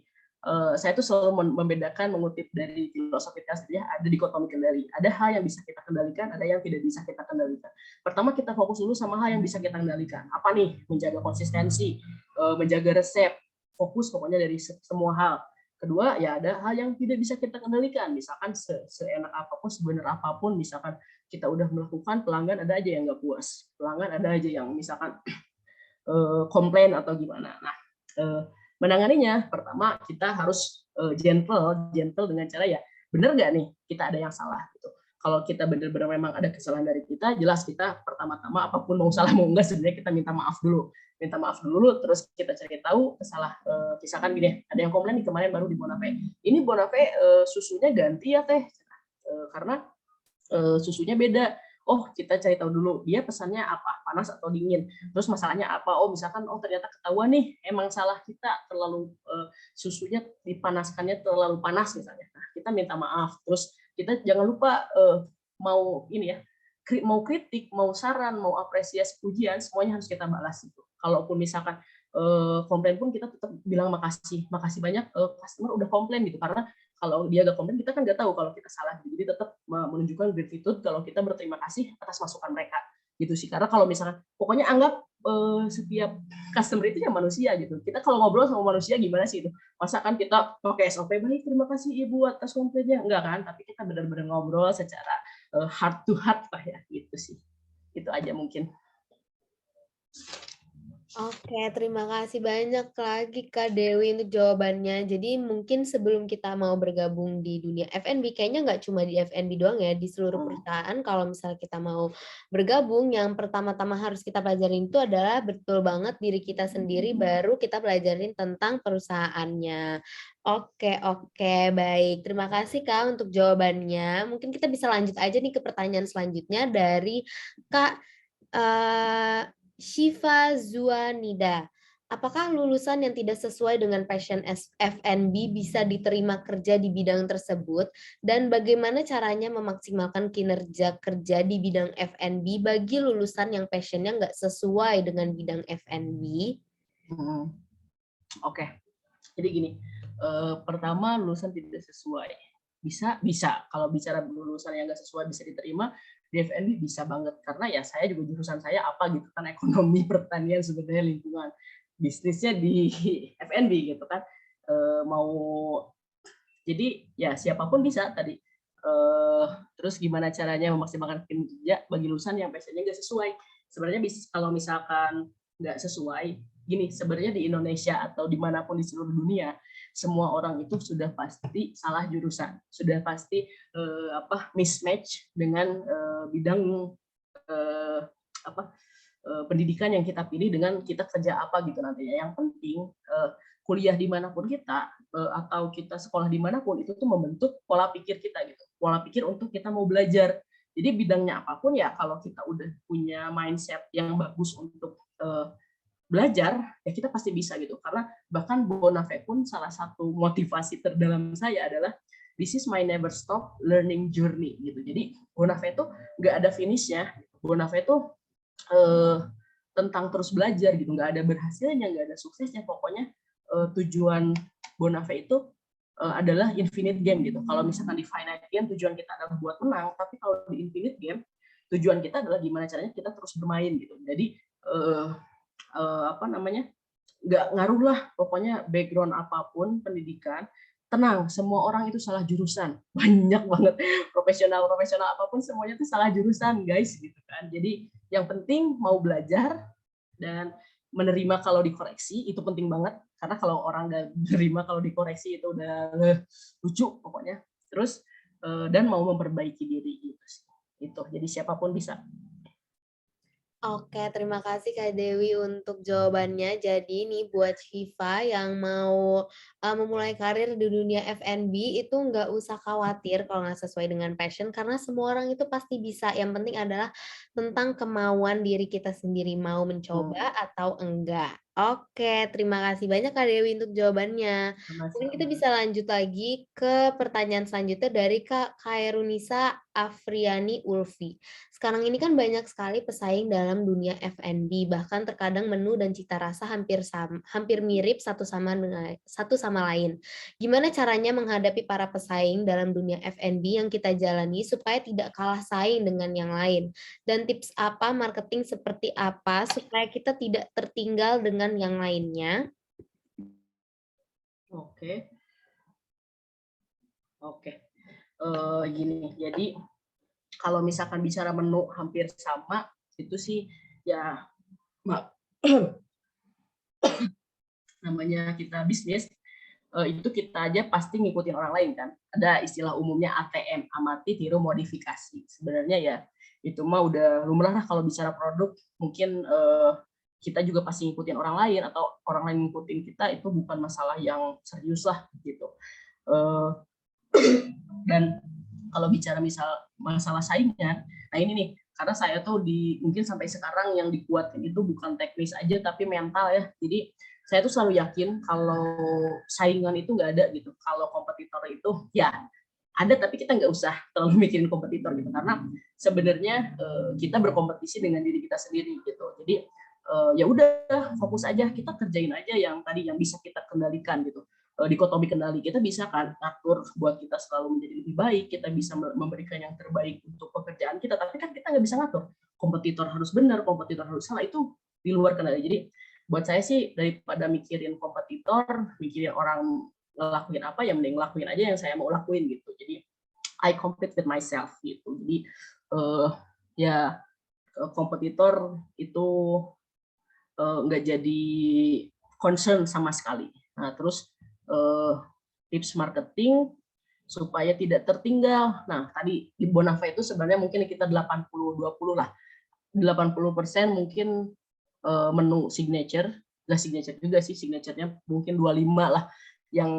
saya tuh selalu membedakan, mengutip dari filosofi Tasawuf ya, ada dikotomi kendali. Ada hal yang bisa kita kendalikan, ada yang tidak bisa kita kendalikan. Pertama kita fokus dulu sama hal yang bisa kita kendalikan. Apa nih? Menjaga konsistensi, menjaga resep, fokus pokoknya dari semua hal. Kedua, ya ada hal yang tidak bisa kita kendalikan. Misalkan seenak apapun, sebenar apapun, misalkan kita udah melakukan, pelanggan ada aja yang nggak puas. Pelanggan ada aja yang misalkan komplain atau gimana. Nah, menanganinya pertama kita harus gentle dengan cara ya benar nggak nih kita ada yang salah gitu. Kalau kita benar-benar memang ada kesalahan dari kita, jelas kita pertama-tama apapun mau salah mau enggak sebenarnya kita minta maaf dulu, terus kita cari tahu misalkan gini, ada yang komplain nih kemarin baru di Bonafé, ini Bonafé susunya ganti ya teh, karena susunya beda. Oh kita cari tahu dulu dia pesannya apa, panas atau dingin, terus masalahnya apa. Oh misalkan ternyata ketahuan nih emang salah kita, terlalu susunya dipanaskannya terlalu panas misalnya. Nah kita minta maaf, terus kita jangan lupa mau ini ya, mau kritik, mau saran, mau apresiasi, pujian, semuanya harus kita balas itu. Kalaupun misalkan komplain pun kita tetap bilang makasih banyak, customer udah komplain gitu, karena kalau dia gak komplain kita kan nggak tahu kalau kita salah. Jadi tetap menunjukkan gratitude kalau kita berterima kasih atas masukan mereka gitu sih. Karena kalau misalkan pokoknya anggap setiap customer itu ya manusia gitu. Kita kalau ngobrol sama manusia gimana sih itu? Masa kan kita pakai SOP, baik terima kasih Ibu atas komplainnya, enggak kan? Tapi kita benar-benar ngobrol secara heart to heart lah ya gitu sih. Itu aja mungkin. Oke, terima kasih banyak lagi Kak Dewi untuk jawabannya. Jadi mungkin sebelum kita mau bergabung di dunia F&B, kayaknya nggak cuma di F&B doang ya, di seluruh perusahaan kalau misalnya kita mau bergabung, yang pertama-tama harus kita pelajarin itu adalah betul banget diri kita sendiri, baru kita pelajarin tentang perusahaannya. Oke, baik. Terima kasih Kak untuk jawabannya. Mungkin kita bisa lanjut aja nih ke pertanyaan selanjutnya dari Kak Shiva Zuanida. Apakah lulusan yang tidak sesuai dengan passion F&B bisa diterima kerja di bidang tersebut? Dan bagaimana caranya memaksimalkan kinerja kerja di bidang F&B bagi lulusan yang passionnya nggak sesuai dengan bidang F&B? Oke. Jadi gini, pertama lulusan tidak sesuai. Bisa. Kalau bicara lulusan yang nggak sesuai bisa diterima, di F&B bisa banget. Karena ya saya juga jurusan saya apa gitu kan, ekonomi pertanian sebenarnya lingkungan. Bisnisnya di F&B gitu kan. Jadi ya siapapun bisa tadi. terus gimana caranya memaksimalkan kinerja bagi lulusan yang passionnya nggak sesuai. Sebenarnya kalau misalkan nggak sesuai, gini, sebenarnya di Indonesia atau dimanapun di seluruh dunia, semua orang itu sudah pasti salah jurusan, sudah pasti mismatch dengan bidang pendidikan yang kita pilih dengan kita kerja apa gitu nantinya. Yang penting kuliah dimanapun kita atau kita sekolah dimanapun itu tuh membentuk pola pikir kita gitu, pola pikir untuk kita mau belajar. Jadi bidangnya apapun ya, kalau kita udah punya mindset yang bagus untuk belajar ya kita pasti bisa gitu. Karena bahkan Bonafé pun salah satu motivasi terdalam saya adalah this is my never stop learning journey gitu. Jadi Bonafé itu nggak ada finishnya. Bonafé itu tentang terus belajar gitu, nggak ada berhasilnya, nggak ada suksesnya. Pokoknya tujuan Bonafé itu adalah infinite game gitu. Kalau misalkan di finite game tujuan kita adalah buat menang, tapi kalau di infinite game tujuan kita adalah gimana caranya kita terus bermain gitu. Jadi nggak ngaruh lah, pokoknya background apapun pendidikan, tenang, semua orang itu salah jurusan, banyak banget profesional apapun semuanya itu salah jurusan guys gitu kan. Jadi yang penting mau belajar dan menerima kalau dikoreksi, itu penting banget, karena kalau orang nggak menerima kalau dikoreksi itu udah lucu pokoknya. Terus dan mau memperbaiki diri gitu sih. Itu jadi siapapun bisa. Oke, terima kasih Kak Dewi untuk jawabannya. Jadi nih buat Syifa yang mau memulai karir di dunia F&B itu nggak usah khawatir kalau nggak sesuai dengan passion, karena semua orang itu pasti bisa. Yang penting adalah tentang kemauan diri kita sendiri, mau mencoba atau enggak. Oke, terima kasih banyak Kak Dewi untuk jawabannya. Mungkin kita bisa lanjut lagi ke pertanyaan selanjutnya dari Kak Khairunisa Afriani Ulfi. Sekarang ini kan banyak sekali pesaing dalam dunia F&B, bahkan terkadang menu dan cita rasa hampir mirip satu sama lain. Gimana caranya menghadapi para pesaing dalam dunia F&B yang kita jalani supaya tidak kalah saing dengan yang lain? Dan tips apa marketing seperti apa supaya kita tidak tertinggal dengan yang lainnya? Oke. Gini, jadi kalau misalkan bicara menu hampir sama, itu sih ya namanya kita bisnis, itu kita aja pasti ngikutin orang lain kan. Ada istilah umumnya ATM, amati tiru modifikasi. Sebenarnya ya itu mah udah lumrah lah kalau bicara produk. Mungkin kita juga pasti ngikutin orang lain atau orang lain ngikutin kita, itu bukan masalah yang serius lah gitu. Dan kalau bicara misal masalah saingan, nah ini nih, karena saya tuh mungkin sampai sekarang yang dikuatkan itu bukan teknis aja tapi mental ya. Jadi saya tuh selalu yakin kalau saingan itu nggak ada gitu. Kalau kompetitor itu ya ada, tapi kita nggak usah terlalu mikirin kompetitor gitu, karena sebenarnya kita berkompetisi dengan diri kita sendiri gitu. Jadi ya udah, fokus aja, kita kerjain aja yang tadi yang bisa kita kendalikan gitu. Dikotomi kendali, kita bisa kan ngatur buat kita selalu menjadi lebih baik, kita bisa memberikan yang terbaik untuk pekerjaan kita, tapi kan kita nggak bisa ngatur kompetitor harus benar, kompetitor harus salah, itu di luar kendali. Jadi buat saya sih, daripada mikirin kompetitor, mikirin orang ngelakuin apa, ya mending lakuin aja yang saya mau lakuin gitu. Jadi I compete with myself gitu. Jadi ya kompetitor itu nggak jadi concern sama sekali. Nah terus tips marketing supaya tidak tertinggal. Nah tadi di Bonafé itu sebenarnya mungkin kita 80-20 lah. 80% mungkin menu signature, nggak signature juga sih, signaturenya mungkin 25 lah, yang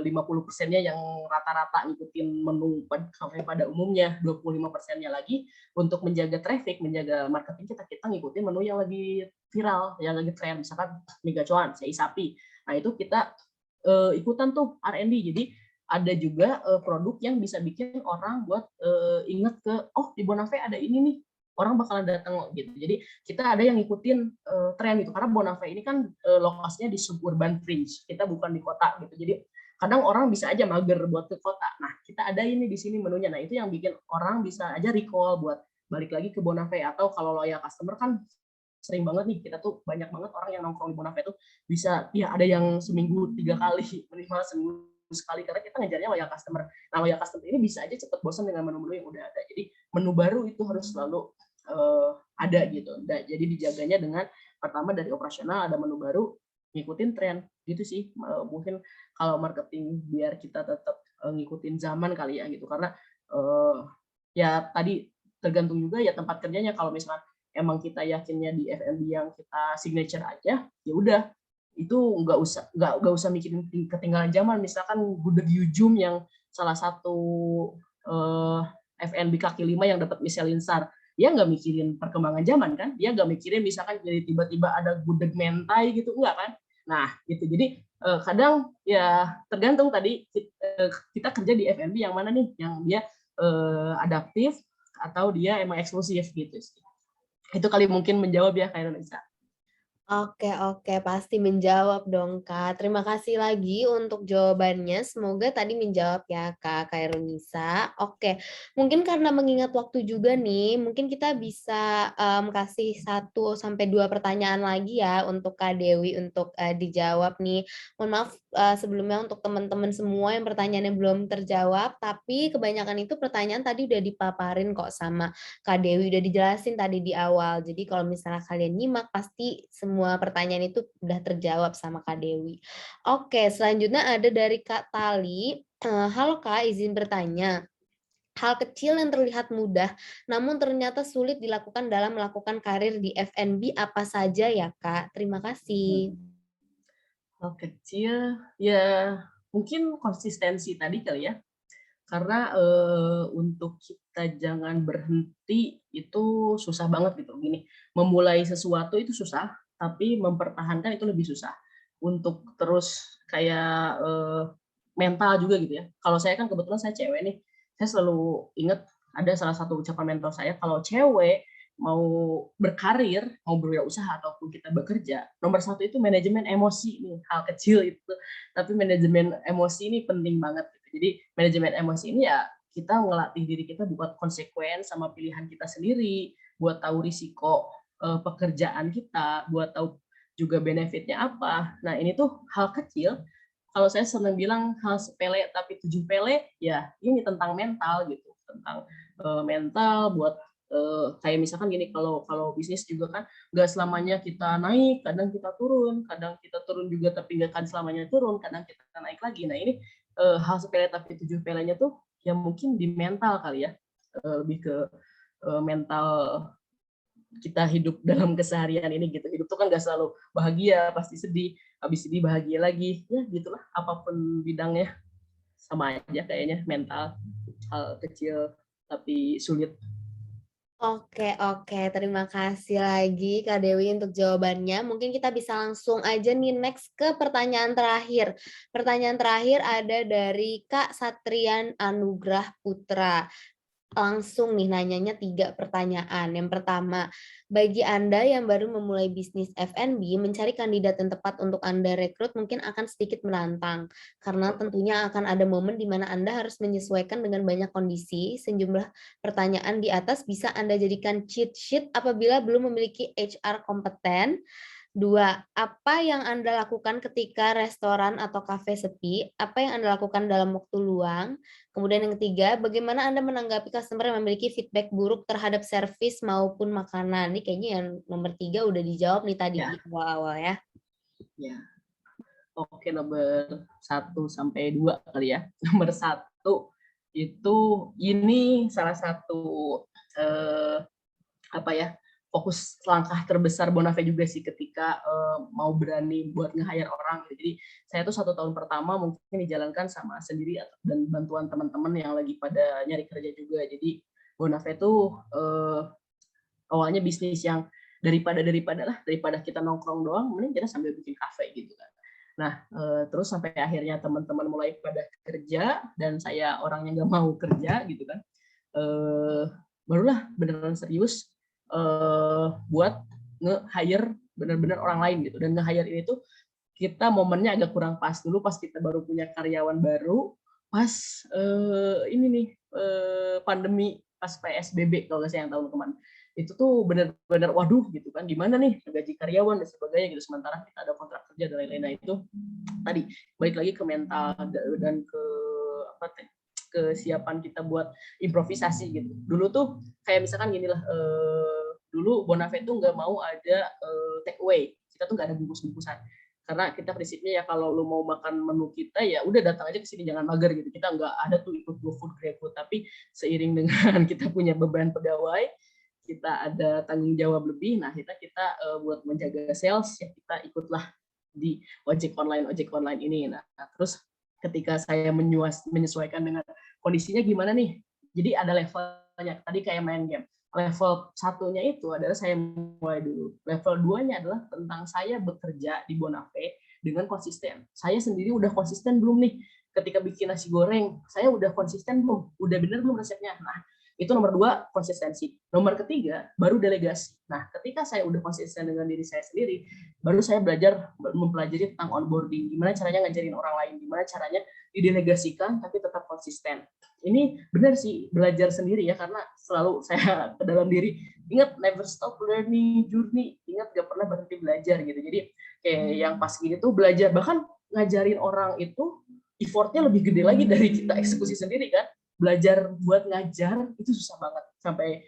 50%-nya yang rata-rata ngikutin menu kafe pada umumnya, 25%-nya lagi untuk menjaga traffic, menjaga marketing kita ngikutin menu yang lagi viral, yang lagi tren, misalkan mie gacoan, sei sapi. Nah itu kita ikutan tuh R&D. Jadi ada juga produk yang bisa bikin orang buat inget ke, oh di Bonafé ada ini nih, orang bakalan datang gitu. Jadi kita ada yang ngikutin tren gitu, karena Bonafé ini kan lokasinya di suburban fringe, kita bukan di kota gitu. Jadi kadang orang bisa aja mager buat ke kota. Nah kita ada ini di sini menunya. Nah itu yang bikin orang bisa aja recall buat balik lagi ke Bonafé. Atau kalau loyal customer kan sering banget nih, kita tuh banyak banget orang yang nongkrong di Bonafé tuh bisa ya ada yang seminggu 3 kali, minimal seminggu sekali karena kita ngejarnya loyal customer. Nah, loyal customer ini bisa aja cepat bosan dengan menu-menu yang udah ada. Jadi menu baru itu harus selalu ada gitu. Jadi dijaganya dengan pertama dari operasional ada menu baru, ngikutin tren gitu sih. Mungkin kalau marketing biar kita tetap ngikutin zaman kali ya gitu, karena ya tadi tergantung juga ya tempat kerjanya. Kalau misalkan emang kita yakinnya di F&B yang kita signature aja, ya udah itu nggak usah mikirin ketinggalan zaman. Misalkan gudeg Yujum yang salah satu F&B kaki lima yang dapat Michelin star, dia nggak mikirin perkembangan zaman kan, dia nggak mikirin misalkan jadi tiba-tiba ada gudeg mentai gitu, enggak kan. Nah gitu, jadi kadang ya tergantung tadi kita kerja di F&B yang mana nih, yang dia adaptif atau dia emang eksklusif gitu sih. Itu kali mungkin menjawab ya Kak Indonesia. Oke, pasti menjawab dong, Kak. Terima kasih lagi untuk jawabannya. Semoga tadi menjawab ya, Kak Kairunisa. Oke, mungkin karena mengingat waktu juga nih, mungkin kita bisa kasih 1-2 pertanyaan lagi ya untuk Kak Dewi untuk dijawab nih. Mohon maaf sebelumnya untuk teman-teman semua yang pertanyaannya belum terjawab, tapi kebanyakan itu pertanyaan tadi udah dipaparin kok sama Kak Dewi, udah dijelasin tadi di awal. Jadi kalau misalnya kalian nyimak, pasti semua pertanyaan itu udah terjawab sama Kak Dewi. Oke, selanjutnya ada dari Kak Tali. Halo Kak, izin bertanya. Hal kecil yang terlihat mudah, namun ternyata sulit dilakukan dalam melakukan karir di F&B apa saja ya Kak? Terima kasih. Hal kecil, ya mungkin konsistensi tadi kali ya. Karena untuk kita jangan berhenti itu susah banget gitu. Gini, memulai sesuatu itu susah, tapi mempertahankan itu lebih susah. Untuk terus kayak mental juga gitu ya. Kalau saya kan kebetulan saya cewek nih, saya selalu ingat ada salah satu ucapan mentor saya, kalau cewek mau berkarir, mau berwirausaha ataupun kita bekerja, nomor satu itu manajemen emosi nih, hal kecil itu. Tapi manajemen emosi ini penting banget. Jadi manajemen emosi ini ya kita ngelatih diri kita buat konsekuen sama pilihan kita sendiri, buat tahu risiko pekerjaan kita, buat tahu juga benefitnya apa. Nah ini tuh hal kecil. Kalau saya senang bilang hal sepele tapi 7 pele, ya ini tentang mental gitu, tentang mental buat kayak misalkan gini, kalau bisnis juga kan nggak selamanya kita naik, kadang kita turun juga tapi nggak kan selamanya turun, kadang kita naik lagi. Nah ini hal sepele tapi 7 pelenya tuh yang mungkin di mental kali ya, lebih ke mental kita hidup dalam keseharian ini gitu. Hidup tuh kan nggak selalu bahagia, pasti sedih, habis sedih bahagia lagi, ya gitulah, apapun bidangnya sama aja kayaknya. Mental hal kecil tapi sulit. Oke, terima kasih lagi Kak Dewi untuk jawabannya. Mungkin kita bisa langsung aja nih next ke pertanyaan terakhir. Pertanyaan terakhir ada dari Kak Satrian Anugrah Putra. Langsung nih nanyanya 3 pertanyaan. Yang pertama, bagi Anda yang baru memulai bisnis F&B, mencari kandidat yang tepat untuk Anda rekrut mungkin akan sedikit menantang, karena tentunya akan ada momen di mana Anda harus menyesuaikan dengan banyak kondisi. Sejumlah pertanyaan di atas bisa Anda jadikan cheat sheet apabila belum memiliki HR kompeten. 2, apa yang Anda lakukan ketika restoran atau kafe sepi? Apa yang Anda lakukan dalam waktu luang? Kemudian yang ketiga, bagaimana Anda menanggapi customer yang memiliki feedback buruk terhadap servis maupun makanan? Ini kayaknya yang nomor 3 udah dijawab nih tadi di awal-awal ya. Ya. Oke, nomor 1-2 kali ya. Nomor 1 itu ini salah satu fokus langkah terbesar Bonafé juga sih ketika mau berani buat nge-hire orang. Jadi saya tuh 1 tahun pertama mungkin dijalankan sama sendiri dan bantuan teman-teman yang lagi pada nyari kerja juga. Jadi Bonafé tuh awalnya bisnis yang daripada kita nongkrong doang, mending kita sambil bikin kafe gitu kan. Nah, terus sampai akhirnya teman-teman mulai pada kerja dan saya orangnya nggak mau kerja gitu kan. Barulah beneran serius buat nge-hire benar-benar orang lain gitu. Dan nge-hire ini tuh kita momennya agak kurang pas dulu pas kita baru punya karyawan baru, pas ini nih pandemi, pas PSBB kalau nggak salah yang tahun kemarin. itu tuh benar-benar waduh gitu kan, gimana nih gaji karyawan dan sebagainya gitu, sementara kita ada kontrak kerja dan lain-lain. Nah itu tadi balik lagi ke mental dan ke apa kesiapan kita buat improvisasi gitu. Dulu tuh kayak misalkan gini lah, dulu Bonafé tuh nggak mau ada take away, kita tuh nggak ada bungkus-bungkusan karena kita prinsipnya ya kalau lu mau makan menu kita ya udah datang aja ke sini, jangan mager gitu. Kita nggak ada tuh ikut GoFood, GrabFood, tapi seiring dengan kita punya beban pegawai, kita ada tanggung jawab lebih, nah kita buat menjaga sales ya kita ikutlah di ojek online ini. Nah terus ketika saya menyesuaikan dengan kondisinya gimana nih, jadi ada levelnya tadi kayak main game. Level satunya itu adalah saya mulai dulu. Level 2-nya adalah tentang saya bekerja di Bonafé dengan konsisten. Saya sendiri udah konsisten belum nih? Ketika bikin nasi goreng, saya udah konsisten belum? Udah bener belum resepnya? Nah, itu nomor 2, konsistensi. Nomor 3, baru delegasi. Nah, ketika saya udah konsisten dengan diri saya sendiri, baru saya belajar mempelajari tentang onboarding. Gimana caranya ngajarin orang lain, gimana caranya didelegasikan tapi tetap konsisten. Ini benar sih belajar sendiri ya, karena selalu saya ke dalam diri ingat never stop learning journey, ingat gak pernah berhenti belajar gitu. Jadi kayak yang pas gini tuh belajar, bahkan ngajarin orang itu effortnya lebih gede lagi dari kita eksekusi sendiri kan. Belajar buat ngajar itu susah banget, sampai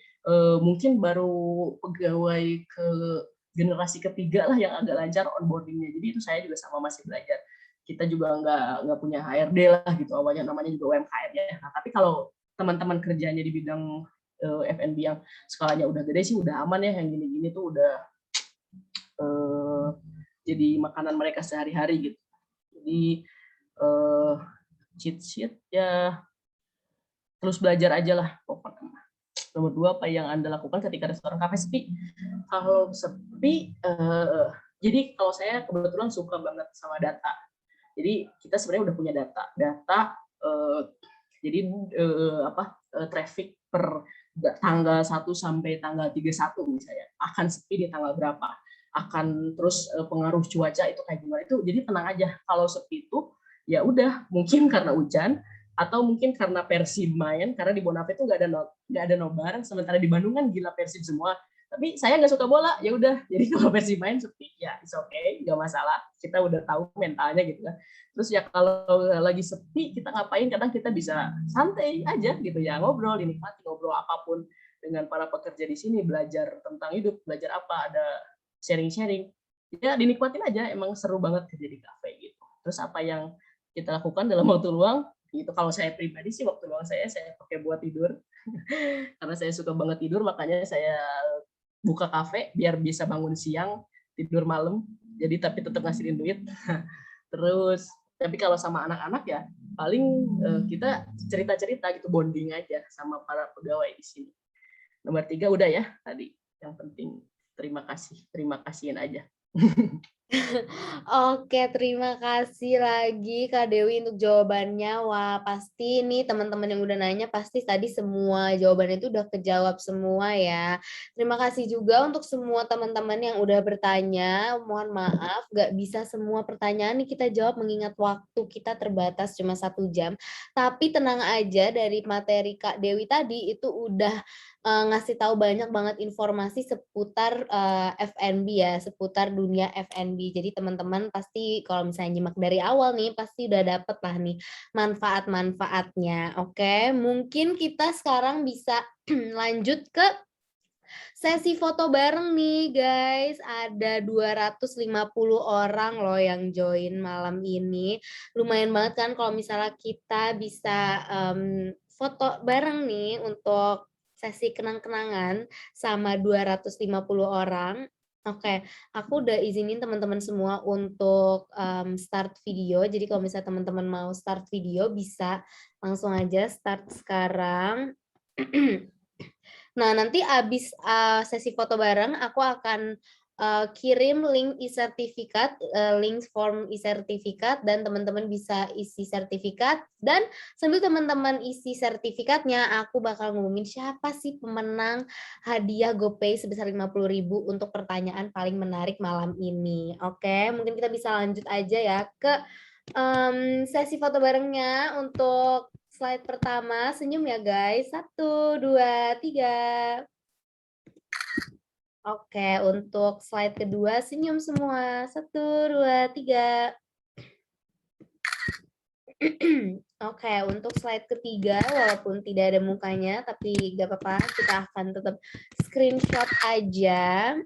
mungkin baru pegawai ke generasi ketiga lah yang agak lancar onboardingnya. Jadi itu saya juga sama masih belajar. Kita juga nggak punya HRD lah gitu, awalnya namanya juga UMKM ya. Nah, tapi kalau teman-teman kerjanya di bidang F&B yang skalanya udah gede sih udah aman ya, yang gini-gini tuh udah jadi makanan mereka sehari-hari gitu. Jadi cheat sheet ya terus belajar aja lah pokoknya. Nomor 2, apa yang Anda lakukan ketika restoran kafe sepi? Kalau sepi, jadi kalau saya kebetulan suka banget sama data. Jadi kita sebenarnya udah punya data jadi traffic per tanggal 1 sampai tanggal 31 misalnya akan sepi di tanggal berapa, akan terus pengaruh cuaca itu kayak gimana, itu jadi tenang aja. Kalau sepi itu ya udah mungkin karena hujan atau mungkin karena Persib main, karena di Bonafé itu nggak ada nobar, sementara di Bandung kan gila Persib semua. Tapi saya nggak suka bola, ya udah. Jadi kalau Persib main sepi, ya it's okay, nggak masalah. Kita udah tahu mentalnya gitu kan. Terus ya kalau lagi sepi, kita ngapain? Kadang kita bisa santai aja gitu ya, ngobrol, dinikmati ngobrol apapun dengan para pekerja di sini, belajar tentang hidup, belajar apa, ada sharing-sharing. Ya dinikmatin aja, emang seru banget kerja di kafe gitu. Terus apa yang kita lakukan dalam waktu luang? Gitu. Kalau saya pribadi sih waktu luang saya pakai buat tidur. Karena saya suka banget tidur, makanya saya buka kafe biar bisa bangun siang, tidur malam, jadi tapi tetap ngasihin duit. Terus tapi kalau sama anak-anak ya paling kita cerita-cerita gitu, bonding aja sama para pegawai di sini. Nomor 3 udah ya tadi, yang penting terima kasihin aja. Oke, terima kasih lagi Kak Dewi untuk jawabannya. Wah, pasti nih teman-teman yang udah nanya pasti tadi semua jawabannya itu udah kejawab semua ya. Terima kasih juga untuk semua teman-teman yang udah bertanya. Mohon maaf, gak bisa semua pertanyaan nih kita jawab mengingat waktu kita terbatas cuma 1 jam. Tapi tenang aja, dari materi Kak Dewi tadi itu udah ngasih tahu banyak banget informasi seputar F&B ya, seputar dunia F&B. Jadi teman-teman pasti kalau misalnya nyimak dari awal nih, pasti udah dapet lah nih manfaat-manfaatnya. Oke, mungkin kita sekarang bisa lanjut ke sesi foto bareng nih guys. Ada 250 orang loh yang join malam ini. Lumayan banget kan kalau misalnya kita bisa foto bareng nih untuk sesi kenang-kenangan sama 250 orang. Oke, aku udah izinin teman-teman semua untuk start video. Jadi kalau misalnya teman-teman mau start video bisa langsung aja start sekarang. Nah, nanti abis sesi foto bareng, aku akan kirim link e-sertifikat, link form e-sertifikat, dan teman-teman bisa isi sertifikat. Dan sambil teman-teman isi sertifikatnya, aku bakal ngumumin siapa sih pemenang hadiah GoPay sebesar 50.000 untuk pertanyaan paling menarik malam ini. Oke, mungkin kita bisa lanjut aja ya ke sesi foto barengnya. Untuk slide pertama, senyum ya guys. 1, 2, 3. Oke, untuk slide kedua senyum semua. 1, 2, 3. Oke, untuk slide ketiga, walaupun tidak ada mukanya, tapi gak apa-apa, kita akan tetap screenshot aja.